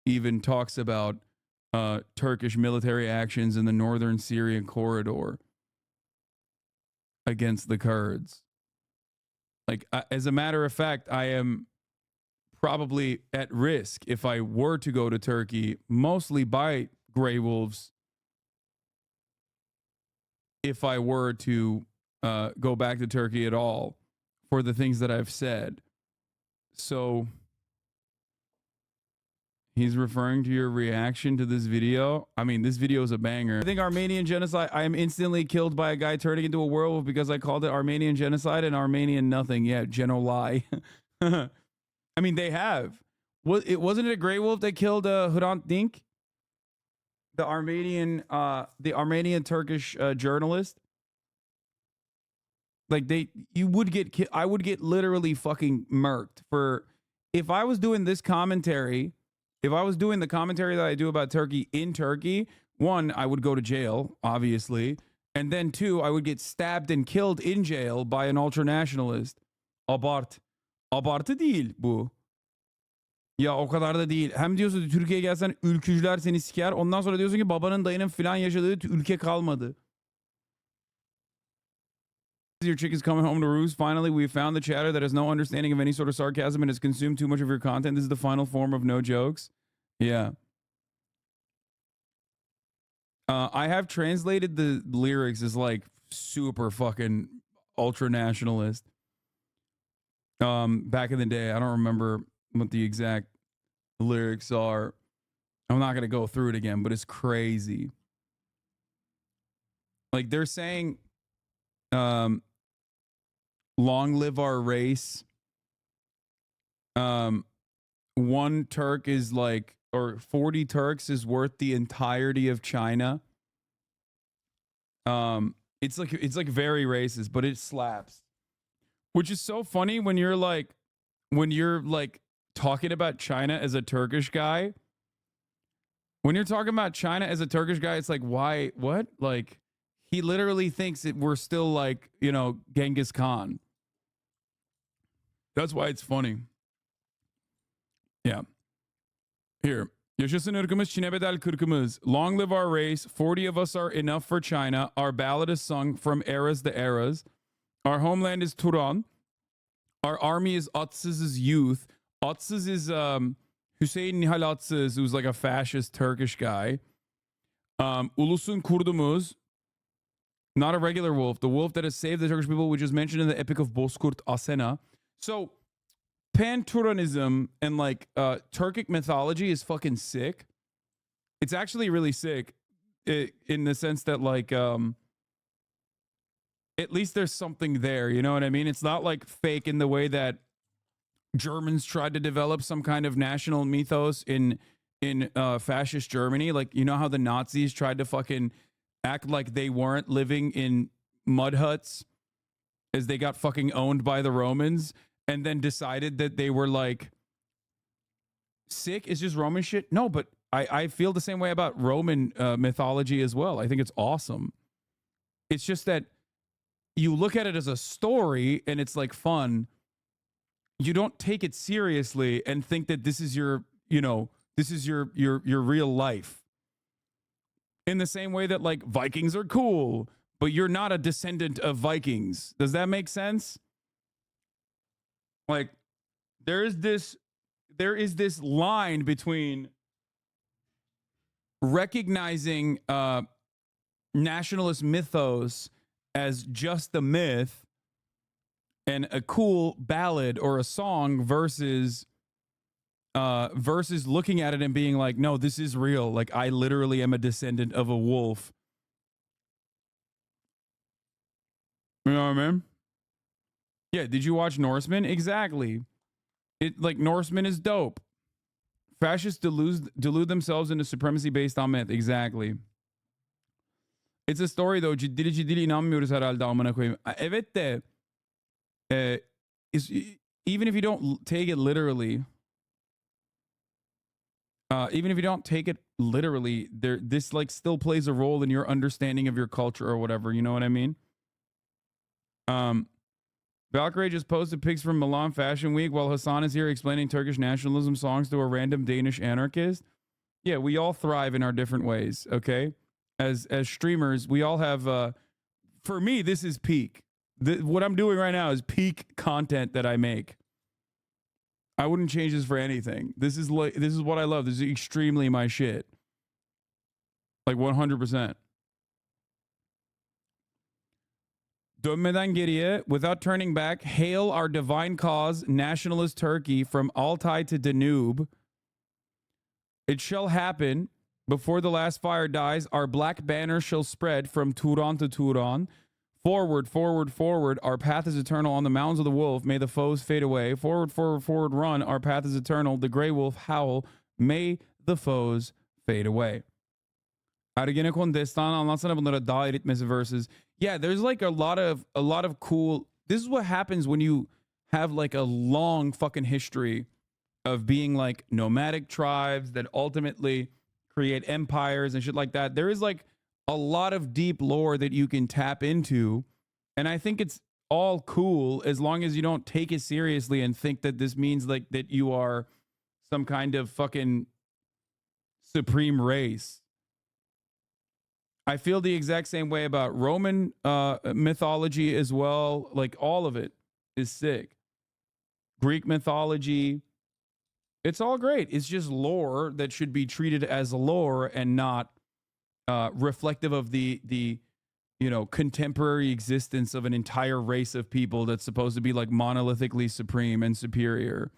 even talks about Turkish military actions in the northern Syrian corridor against the Kurds. Like, as a matter of fact, I am probably at risk if I were to go to Turkey, mostly by gray wolves, if I were to go back to Turkey at all, for the things that I've said. So he's referring to your reaction to this video. I mean, this video is a banger. I think Armenian genocide, I am instantly killed by a guy turning into a werewolf because I called it Armenian genocide and Armenian nothing. Yeah, Geno lie. I mean, they have. Wasn't it a gray wolf that killed Hrant Dink? The Armenian Turkish journalist? Like, I would get literally fucking murked for, if I was doing this commentary, if I was doing the commentary that I do about Turkey in Turkey, one, I would go to jail, obviously. And then two, I would get stabbed and killed in jail by an ultranationalist. Abartı değil bu. Ya o kadar da değil. Hem diyorsun Türkiye'ye gelsen ülkücüler seni siker. Ondan sonra diyorsun ki babanın dayının filan yaşadığı ülke kalmadı. Your chick is coming home to roost. Finally, we found the chatter that has no understanding of any sort of sarcasm and has consumed too much of your content. This is the final form of no jokes. Yeah. I have translated the lyrics as like super fucking ultra nationalist. Back in the day, I don't remember what the exact lyrics are. I'm not gonna go through it again, but it's crazy. Like, they're saying, long live our race. One Turk is like, or 40 Turks is worth the entirety of China. It's like very racist, but it slaps. Which is so funny when you're like talking about China as a Turkish guy. When you're talking about China as a Turkish guy, it's like, why? What? Like, he literally thinks that we're still like, Genghis Khan. That's why it's funny. Yeah. Here. Yaşasın ırkımız, Çin'e bedel kırkımız. Long live our race. 40 of us are enough for China. Our ballad is sung from eras to eras. Our homeland is Turan. Our army is Atsız's youth. Atsız is Hüseyin Nihalatsız, who's like a fascist Turkish guy. Ulusun Kurdumuz, not a regular wolf, the wolf that has saved the Turkish people, which is mentioned in the Epic of Bozkurt Asena. So Pan-Turanism and like Turkic mythology is fucking sick. It's actually really sick in the sense that like at least there's something there, you know what I mean? It's not like fake in the way that Germans tried to develop some kind of national mythos in fascist Germany. Like, you know how the Nazis tried to fucking act like they weren't living in mud huts as they got fucking owned by the Romans, and then decided that they were like sick. It's just Roman shit. No, but I feel the same way about Roman mythology as well. I think it's awesome. It's just that you look at it as a story and it's like fun. You don't take it seriously and think that this is your, you know, this is your real life. In the same way that like Vikings are cool, but you're not a descendant of Vikings. Does that make sense? Like there is this line between recognizing nationalist mythos as just a myth and a cool ballad or a song versus looking at it and being like, no, this is real. Like I literally am a descendant of a wolf. You know what I mean? Yeah, did you watch Norseman? Exactly. It like Norseman is dope. Fascists delude themselves into supremacy based on myth. Exactly. It's a story though. Ciddi inanmıyoruz herhalde amına koyayım. Evet de even if you don't take it literally, this like still plays a role in your understanding of your culture or whatever. You know what I mean? Valkyrie just posted pics from Milan Fashion Week while Hassan is here explaining Turkish nationalism songs to a random Danish anarchist. Yeah, we all thrive in our different ways, okay? As streamers, we all have for me, this is peak. What I'm doing right now is peak content that I make. I wouldn't change this for anything. This is what I love. This is extremely my shit. Like 100%. Dönmeden geriye, without turning back, hail our divine cause, nationalist Turkey, from Altai to Danube. It shall happen before the last fire dies. Our black banner shall spread from Turan to Turan. Forward, forward, forward. Our path is eternal on the mountains of the wolf. May the foes fade away. Forward, forward, forward, run. Our path is eternal. The gray wolf howl. May the foes fade away. Ergenekon destan anlatsana bunlara dair etmesi verses. Yeah, there's like a lot of cool. This is what happens when you have like a long fucking history of being like nomadic tribes that ultimately create empires and shit like that. There is like a lot of deep lore that you can tap into, and I think it's all cool as long as you don't take it seriously and think that this means like that you are some kind of fucking supreme race. I feel the exact same way about Roman mythology as well. Like all of it is sick. Greek mythology, it's all great. It's just lore that should be treated as lore and not reflective of the you know, contemporary existence of an entire race of people that's supposed to be like monolithically supreme and superior.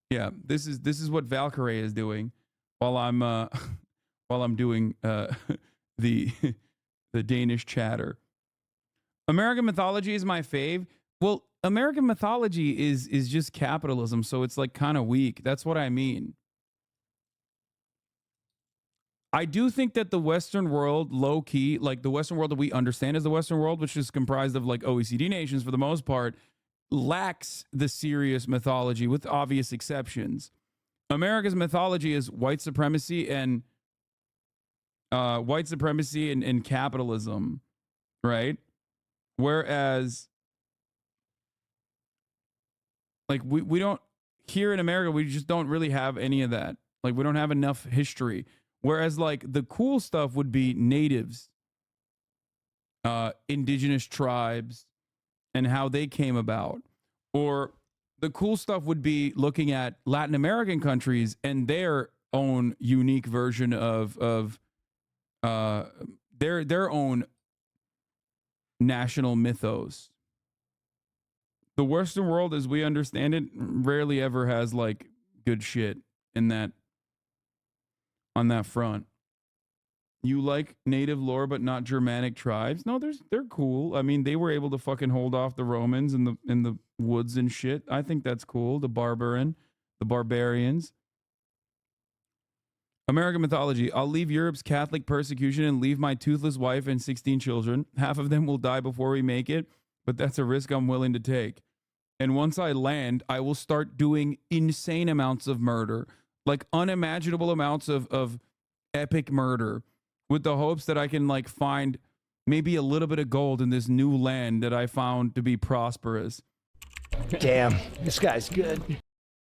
Yeah, this is what Valkyrie is doing while I'm doing the Danish chatter. American mythology is my fave. Well, American mythology is just capitalism, so it's like kind of weak. That's what I mean. I do think that the Western world, low key, like the Western world that we understand as the Western world, which is comprised of like OECD nations for the most part, lacks the serious mythology with obvious exceptions. America's mythology is white supremacy and capitalism, right? Whereas like we don't, here in America, we just don't really have any of that. Like we don't have enough history. Whereas like the cool stuff would be natives, indigenous tribes, and how they came about, or The cool stuff would be looking at Latin American countries and their own unique version of their own national mythos. The Western world, as we understand it, rarely ever has like good shit in that on that front. You like native lore but not Germanic tribes? No, they're cool. I mean, they were able to fucking hold off the Romans in the woods and shit. I think that's cool. The barbarians. American mythology. I'll leave Europe's Catholic persecution and leave my toothless wife and 16 children. Half of them will die before we make it, but that's a risk I'm willing to take. And once I land, I will start doing insane amounts of murder, like unimaginable amounts of epic murder, with the hopes that I can like find maybe a little bit of gold in this new land that I found to be prosperous. Damn, this guy's good.